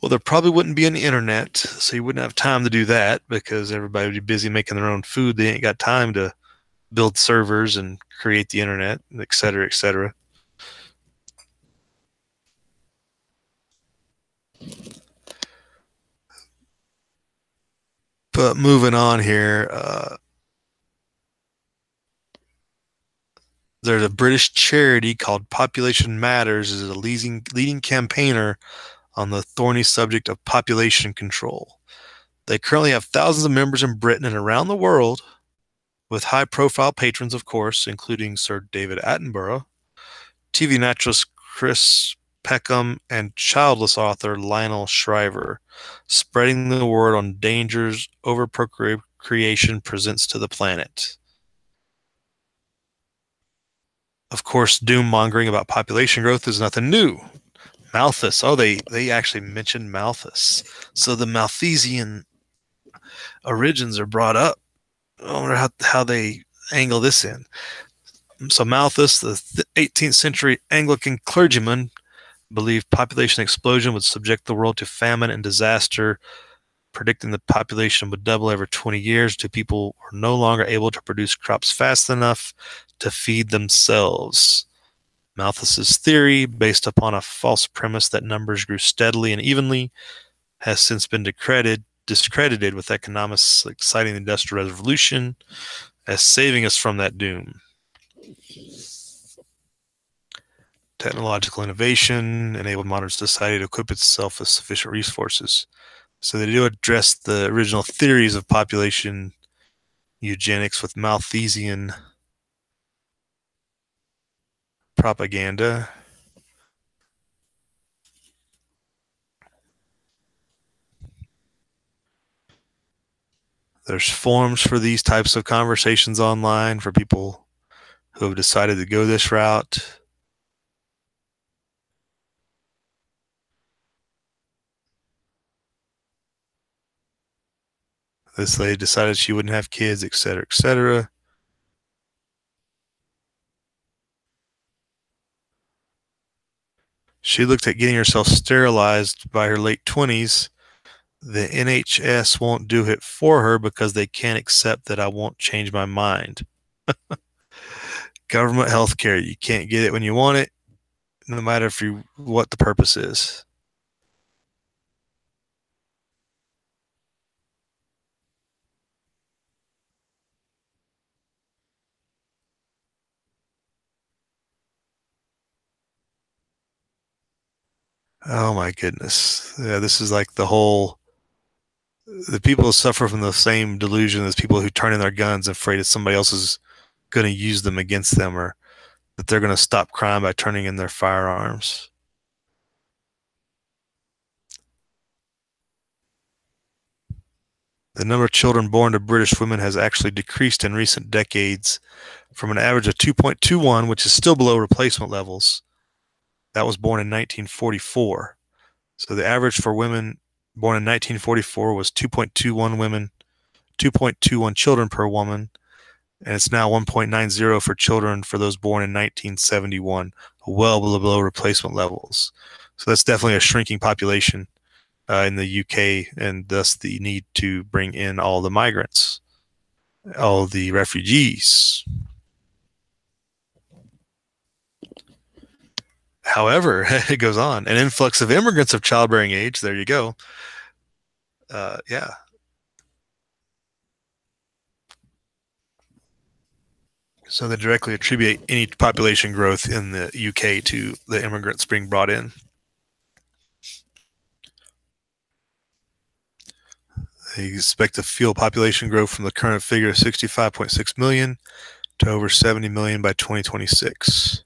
Well, there probably wouldn't be an internet, so you wouldn't have time to do that because everybody would be busy making their own food. They ain't got time to build servers and create the internet, et cetera, et cetera. But moving on here, there's a British charity called Population Matters is a leading campaigner on the thorny subject of population control. They currently have thousands of members in Britain and around the world, with high-profile patrons, of course, including Sir David Attenborough, TV naturalist Chris Peckham, and childless author Lionel Shriver, spreading the word on dangers overprocreation presents to the planet. Of course, doom-mongering about population growth is nothing new. Malthus. Oh, they actually mentioned Malthus. So the Malthusian origins are brought up. I wonder how they angle this in. So Malthus, the 18th century Anglican clergyman, believed population explosion would subject the world to famine and disaster, predicting the population would double every 20 years till people were no longer able to produce crops fast enough to feed themselves. Malthus's theory, based upon a false premise that numbers grew steadily and evenly, has since been discredited with economists citing the Industrial Revolution as saving us from that doom. Technological innovation enabled modern society to equip itself with sufficient resources. So they do address the original theories of population eugenics with Malthusian propaganda. There's forums for these types of conversations online for people who have decided to go this route. This lady decided she wouldn't have kids, etc., etc. She looked at getting herself sterilized by her late 20s. The NHS won't do it for her because they can't accept that I won't change my mind. Government health care, you can't get it when you want it, no matter what the purpose is. Oh my goodness. Yeah, this is like the people who suffer from the same delusion as people who turn in their guns afraid that somebody else is going to use them against them, or that they're going to stop crime by turning in their firearms. The number of children born to British women has actually decreased in recent decades from an average of 2.21, which is still below replacement levels. That was born in 1944. So the average for women born in 1944 was 2.21 children per woman, and it's now 1.90 for children for those born in 1971, well below replacement levels. So that's definitely a shrinking population in the UK, and thus the need to bring in all the migrants, all the refugees. However, it goes on, an influx of immigrants of childbearing age, there you go. Yeah. So they directly attribute any population growth in the UK to the immigrants being brought in. They expect to fuel population growth from the current figure of 65.6 million to over 70 million by 2026.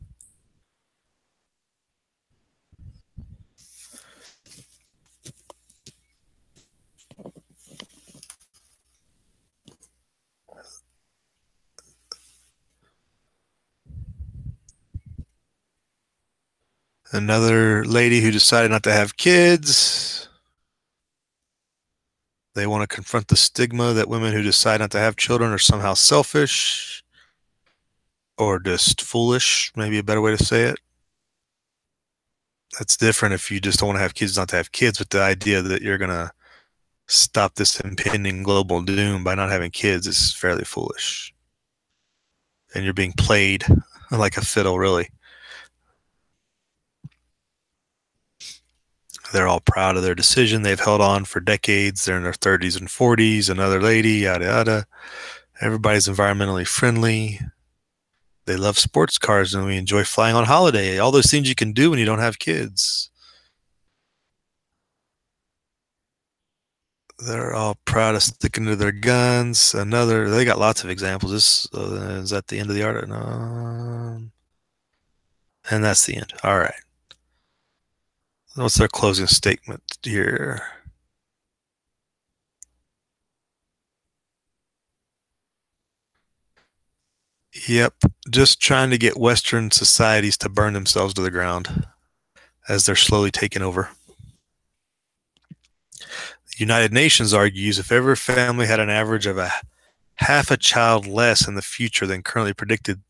Another lady who decided not to have kids. They want to confront the stigma that women who decide not to have children are somehow selfish or just foolish, maybe a better way to say it. That's different if you just don't want to have kids, not to have kids, but the idea that you're going to stop this impending global doom by not having kids is fairly foolish. And you're being played like a fiddle, really. They're all proud of their decision. They've held on for decades. They're in their 30s and 40s. Another lady, yada yada. Everybody's environmentally friendly. They love sports cars and we enjoy flying on holiday. All those things you can do when you don't have kids. They're all proud of sticking to their guns. They got lots of examples. This is that the end of the article? No. And that's the end. All right. What's their closing statement here? Yep. Just trying to get Western societies to burn themselves to the ground as they're slowly taking over. The United Nations argues if every family had an average of half a child less in the future than currently predicted,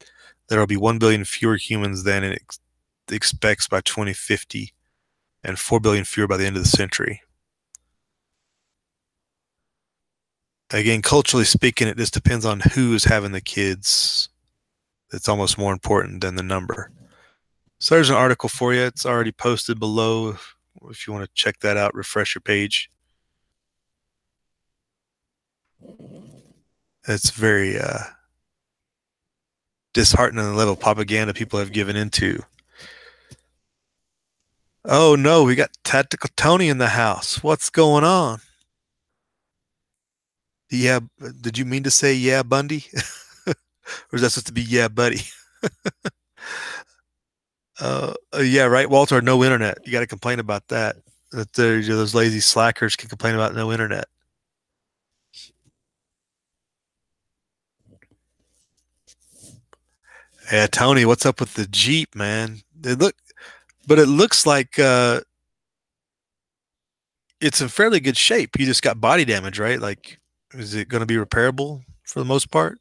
there will be 1 billion fewer humans than it expects by 2050 and 4 billion fewer by the end of the century. Again, culturally speaking, it just depends on who is having the kids. It's almost more important than the number. So there's an article for you. It's already posted below. If you want to check that out, refresh your page. It's very disheartening the level of propaganda people have given into. Oh no, we got Tactical Tony in the house. What's going on? Yeah, did you mean to say yeah, Bundy? Or is that supposed to be yeah, buddy? Yeah, right, Walter. No internet. You got to complain about that. That those lazy slackers can complain about no internet. Yeah, Tony, what's up with the Jeep, man? It looks like it's in fairly good shape. You just got body damage, right? Like, is it going to be repairable for the most part?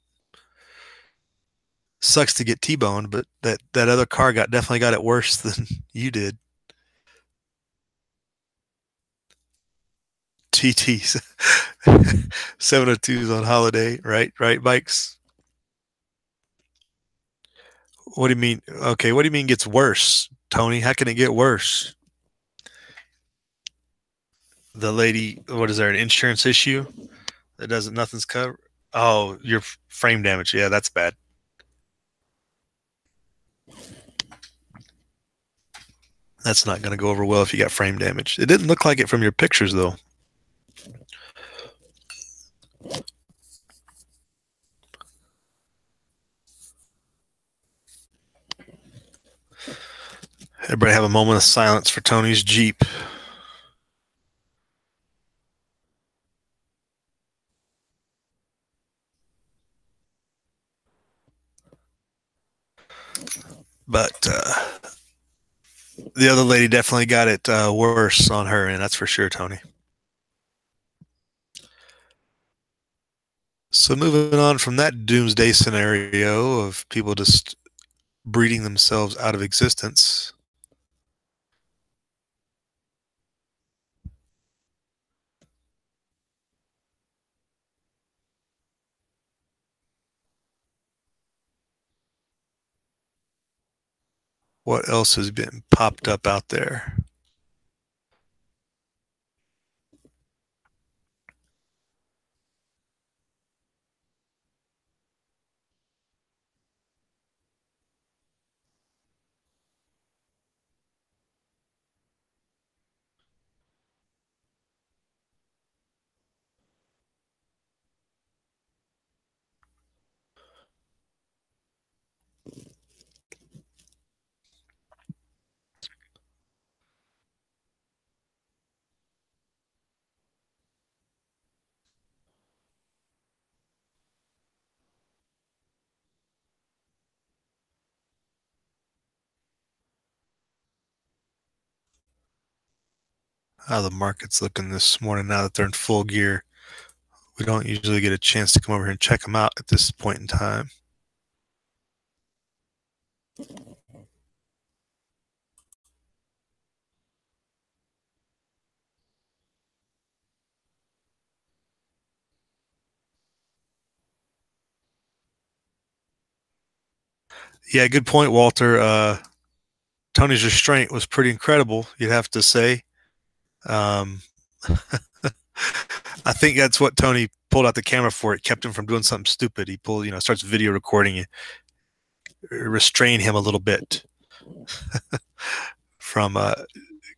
Sucks to get T-boned, but that other car definitely got it worse than you did. TTs, 702s on holiday, right? Right, bikes. What do you mean? Okay, what do you mean gets worse, Tony? How can it get worse? The lady, what is there, an insurance issue that doesn't, nothing's covered? Oh, your frame damage. Yeah, that's bad. That's not going to go over well if you got frame damage. It didn't look like it from your pictures, though. Everybody have a moment of silence for Tony's Jeep. But the other lady definitely got it worse on her, and that's for sure, Tony. So moving on from that doomsday scenario of people just breeding themselves out of existence. What else has been popped up out there? How the market's looking this morning now that they're in full gear. We don't usually get a chance to come over here and check them out at this point in time. Yeah, good point, Walter. Tony's restraint was pretty incredible, you'd have to say. Um, I think that's what Tony pulled out the camera for. It kept him from doing something stupid. He pulled, starts video recording you, restrain him a little bit from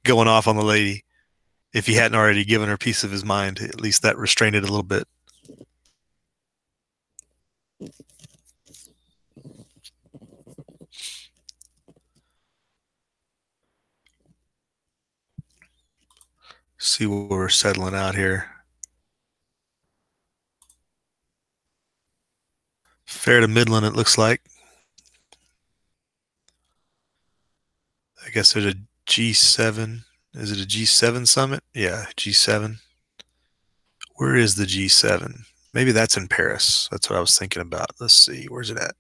going off on the lady. If he hadn't already given her a piece of his mind, at least that restrained it a little bit. See where we're settling out here. Fair to Midland, it looks like. I guess there's a G7. Is it a G7 summit? Yeah, G7. Where is the G7? Maybe that's in Paris. That's what I was thinking about. Let's see. Where's it at?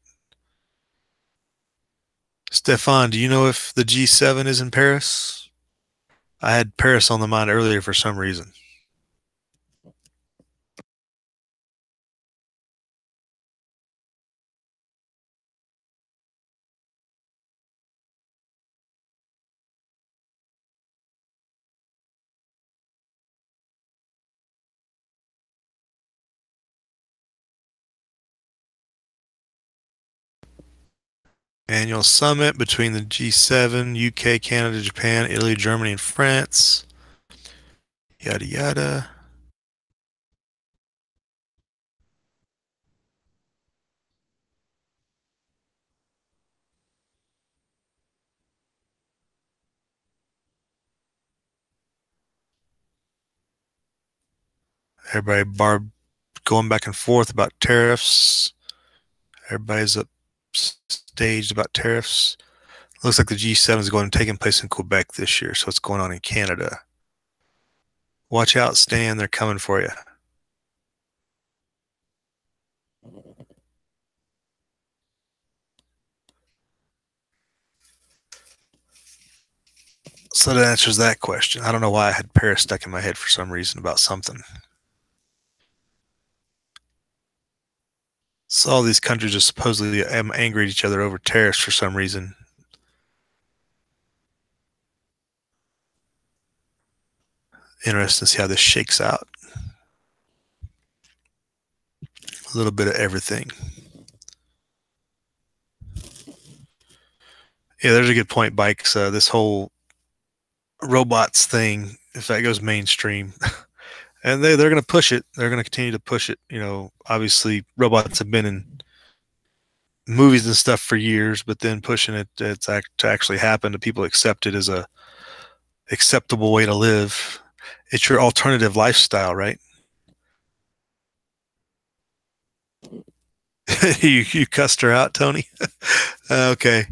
Stefan, do you know if the G7 is in Paris? I had Paris on the mind earlier for some reason. Annual summit between the G7, UK, Canada, Japan, Italy, Germany, and France. Yada yada. Everybody going back and forth about tariffs. Everybody's up staged about tariffs. Looks like the G7 is going to taking place in Quebec this year, so it's going on in Canada. Watch out, Stan. They're coming for you. So that answers that question. I don't know why I had Paris stuck in my head for some reason about something. So all these countries are supposedly angry at each other over tariffs for some reason. Interesting to see how this shakes out. A little bit of everything. Yeah, there's a good point, Bikes. This whole robots thing, if that goes mainstream, and they're going to push it. They're going to continue to push it. Obviously, robots have been in movies and stuff for years, but then pushing it to actually happen to people accept it as a acceptable way to live. It's your alternative lifestyle, right? you cussed her out, Tony. Okay.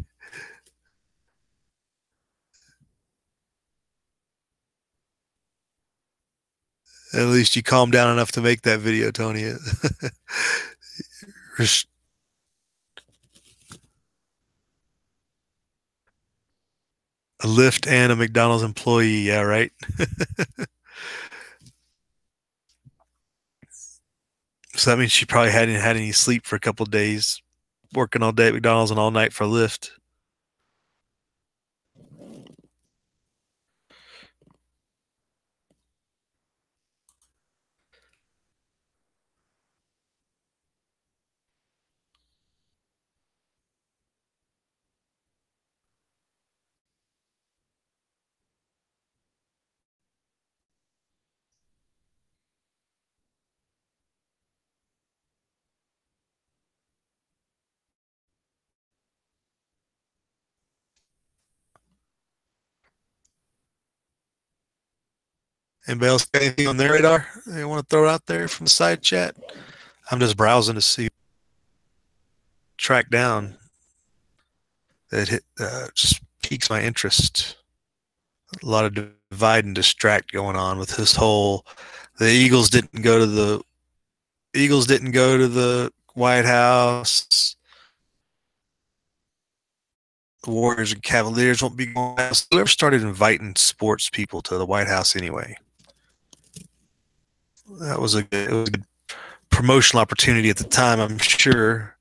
At least you calmed down enough to make that video, Tony. A Lyft and a McDonald's employee. Yeah, right. So that means she probably hadn't had any sleep for a couple of days, working all day at McDonald's and all night for Lyft. Anybody else got anything on their radar they want to throw out there from the side chat? I'm just browsing to see, track down that just piques my interest. A lot of divide and distract going on with this whole. The Eagles didn't go to the White House. The Warriors and Cavaliers won't be going. Whoever started inviting sports people to the White House anyway? It was a good promotional opportunity at the time, I'm sure.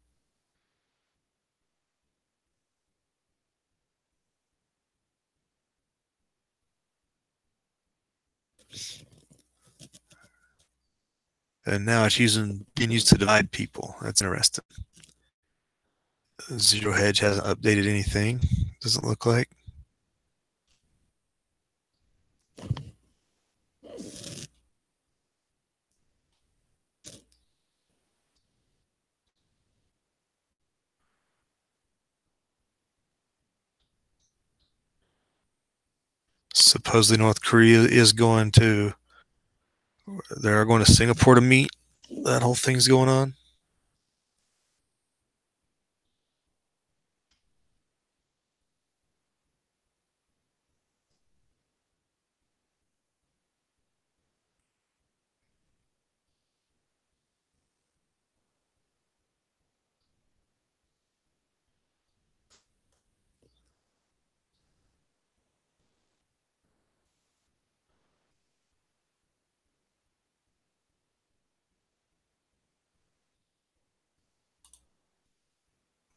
And now it's being used to divide people. That's interesting. Zero Hedge hasn't updated anything. Doesn't look like. Supposedly North Korea is going to. They're going to Singapore to meet. That whole thing's going on.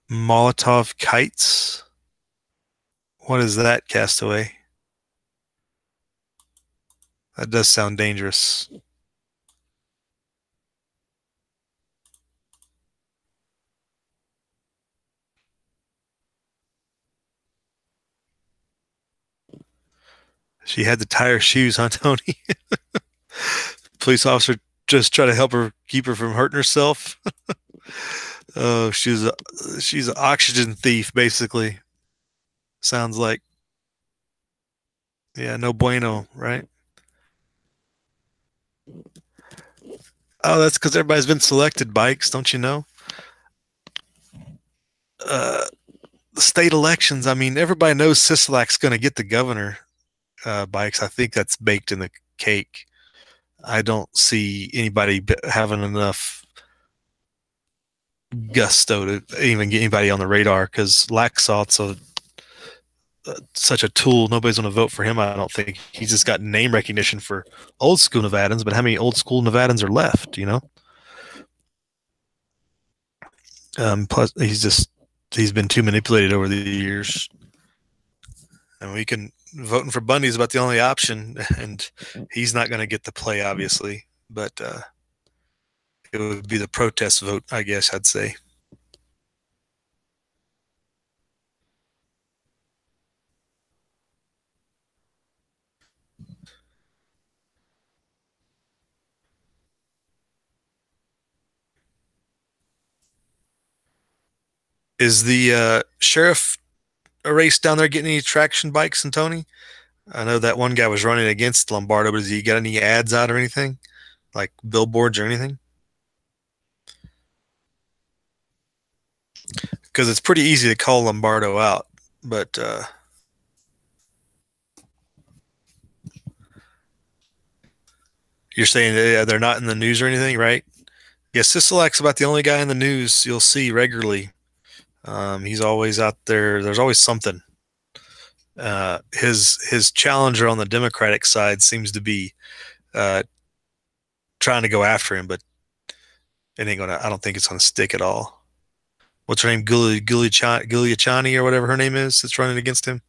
Molotov kites. What is that, Castaway? That does sound dangerous. She had to tie her shoes, huh, Tony? Police officer just try to help her, keep her from hurting herself. Oh, she's an oxygen thief, basically. Sounds like. Yeah, no bueno, right? Oh, that's because everybody's been selected, Bikes, don't you know? Uh, the state elections, I mean, everybody knows Sisolak's going to get the governor, Bikes. I think that's baked in the cake. I don't see anybody having enough gusto to even get anybody on the radar because Laxalt's such a tool. Nobody's going to vote for him, I don't think. He's just got name recognition for old school Nevadans, but how many old school Nevadans are left, you know? Plus, he's been too manipulated over the years. And voting for Bundy is about the only option, and he's not going to get the play, obviously. But it would be the protest vote, I guess I'd say. Is the sheriff race down there getting any traction, Bikes and Tony? I know that one guy was running against Lombardo, but has he got any ads out or anything? Like billboards or anything? Because it's pretty easy to call Lombardo out, but you're saying they're not in the news or anything, right? Yeah, Sisolak's about the only guy in the news you'll see regularly. He's always out there. There's always something. His challenger on the Democratic side seems to be trying to go after him, but it ain't gonna. I don't think it's gonna stick at all. What's her name? Giuliani or whatever her name is that's running against him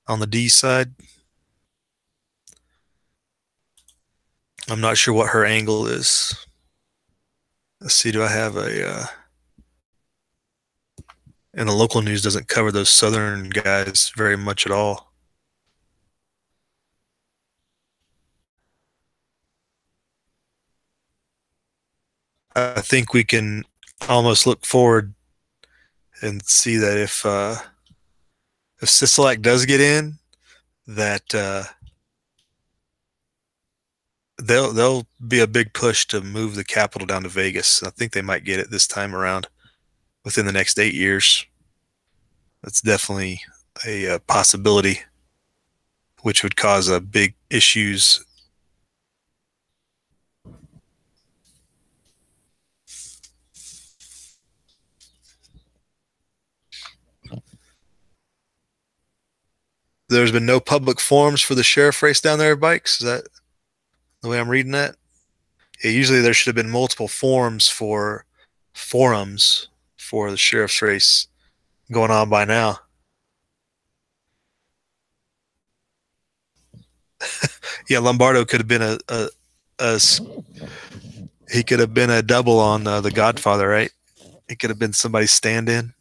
on the D side. I'm not sure what her angle is. Let's see. Do I have a? And the local news doesn't cover those southern guys very much at all. I think we can almost look forward and see that if Sisolak does get in, that they'll be a big push to move the capital down to Vegas. I think they might get it this time around within the next 8 years. That's definitely a possibility, which would cause big issues. There's been no public forums for the sheriff race down there, Bikes. Is that the way I'm reading that? Yeah, usually there should have been multiple forums for the sheriff's race going on by now. Yeah, Lombardo could have been a he could have been a double on The Godfather, right? He could have been somebody's stand-in.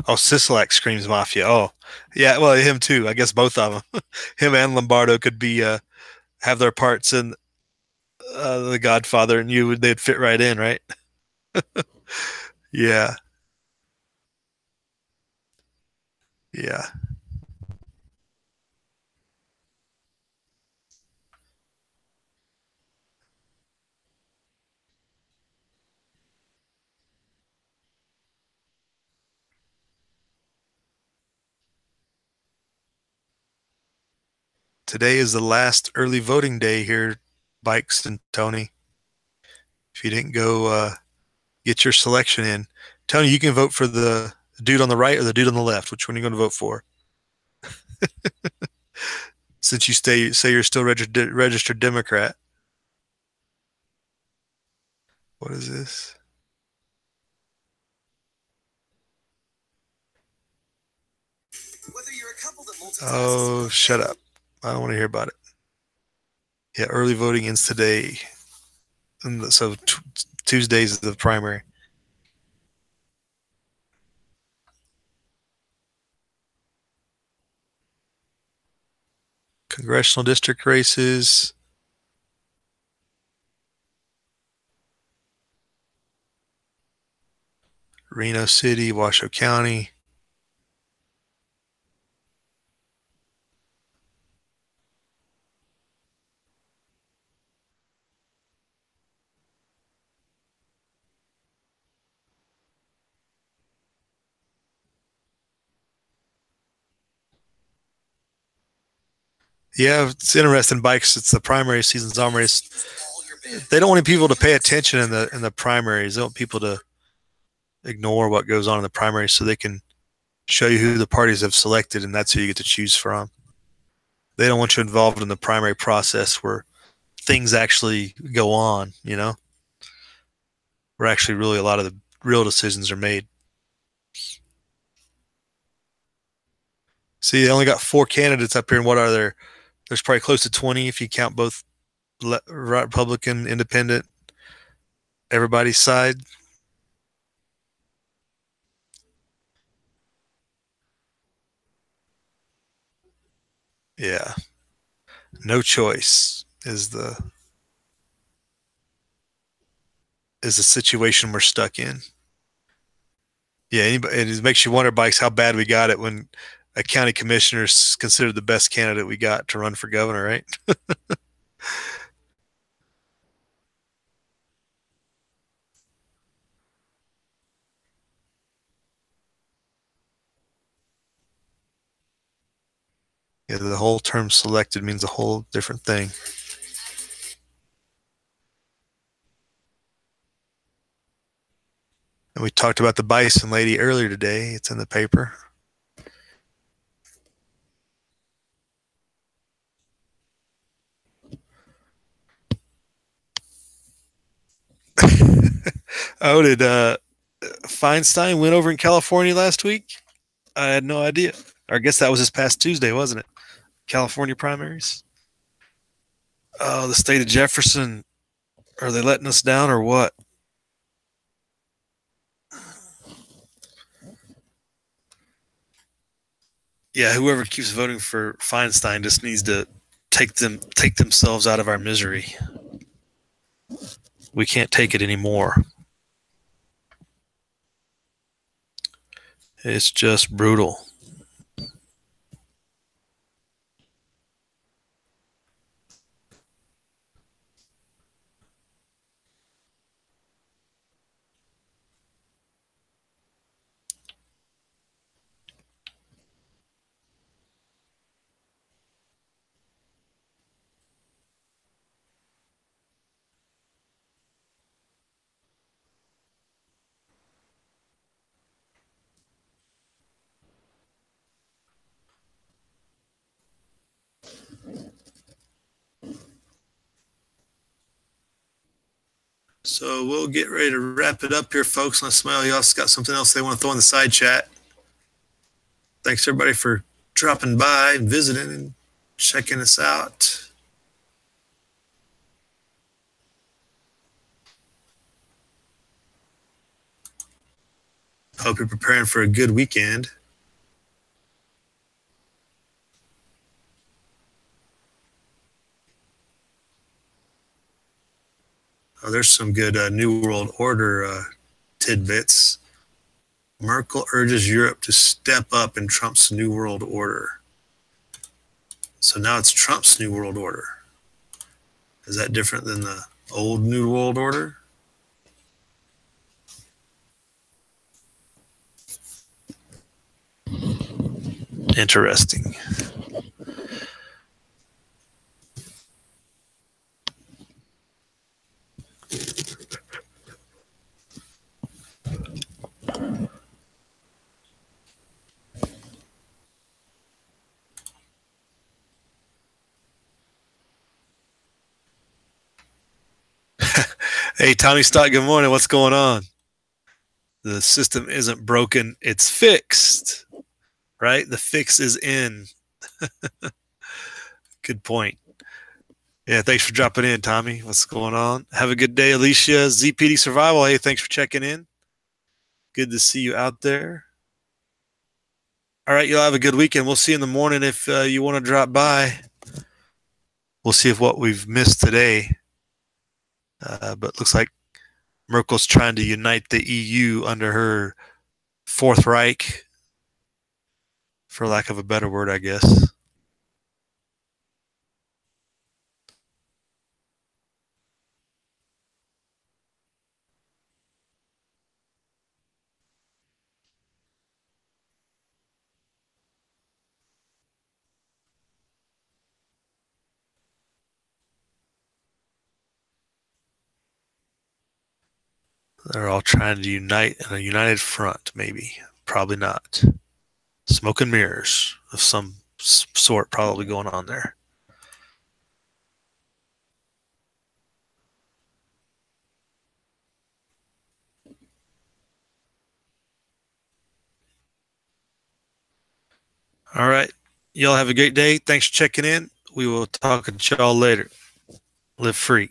Oh, Sisolak screams mafia. Oh, yeah. Well, him too. I guess both of them. Him and Lombardo could be have their parts in The Godfather, and they'd fit right in, right? Yeah, yeah. Today is the last early voting day here, Bikes and Tony. If you didn't go get your selection in, Tony, you can vote for the dude on the right or the dude on the left. Which one are you going to vote for? Since you say you're still registered Democrat. What is this? Oh, shut up. I don't want to hear about it. Yeah, early voting ends today. And so Tuesdays is the primary. Congressional district races. Reno City, Washoe County. Yeah, it's interesting. Bikes. It's the primary season's arm race. They don't want people to pay attention in the primaries. They want people to ignore what goes on in the primaries so they can show you who the parties have selected, and that's who you get to choose from. They don't want you involved in the primary process where things actually go on, where actually really a lot of the real decisions are made. See, they only got 4 candidates up here, and what are there? There's probably close to 20 if you count both Republican, Independent, everybody's side. Yeah, no choice is the situation we're stuck in. Yeah, it makes you wonder, Bikes, how bad we got it when a county commissioner is considered the best candidate we got to run for governor, right? Yeah, the whole term selected means a whole different thing. And we talked about the Bison lady earlier today. It's in the paper. Oh, did Feinstein win over in California last week? I had no idea. Or I guess that was this past Tuesday, wasn't it? California primaries. Oh, the state of Jefferson. Are they letting us down or what? Yeah, whoever keeps voting for Feinstein just needs to take themselves out of our misery. We can't take it anymore. It's just brutal. So we'll get ready to wrap it up here, folks, unless somebody else got something else they want to throw in the side chat. Thanks, everybody, for dropping by and visiting and checking us out. Hope you're preparing for a good weekend. Oh, there's some good New World Order tidbits. Merkel urges Europe to step up in Trump's New World Order. So now it's Trump's New World Order. Is that different than the old New World Order? Interesting. Hey, Tommy Stott, good morning. What's going on? The system isn't broken, it's fixed, right? The fix is in. Good point. Yeah, thanks for dropping in, Tommy. What's going on? Have a good day, Alicia. ZPD Survival, hey, thanks for checking in. Good to see you out there. All right, you'll have a good weekend. We'll see you in the morning if you want to drop by. We'll see if what we've missed today. But looks like Merkel's trying to unite the EU under her Fourth Reich, for lack of a better word, I guess. They're all trying to unite in a united front, maybe. Probably not. Smoke and mirrors of some sort probably going on there. All right. Y'all have a great day. Thanks for checking in. We will talk to y'all later. Live free.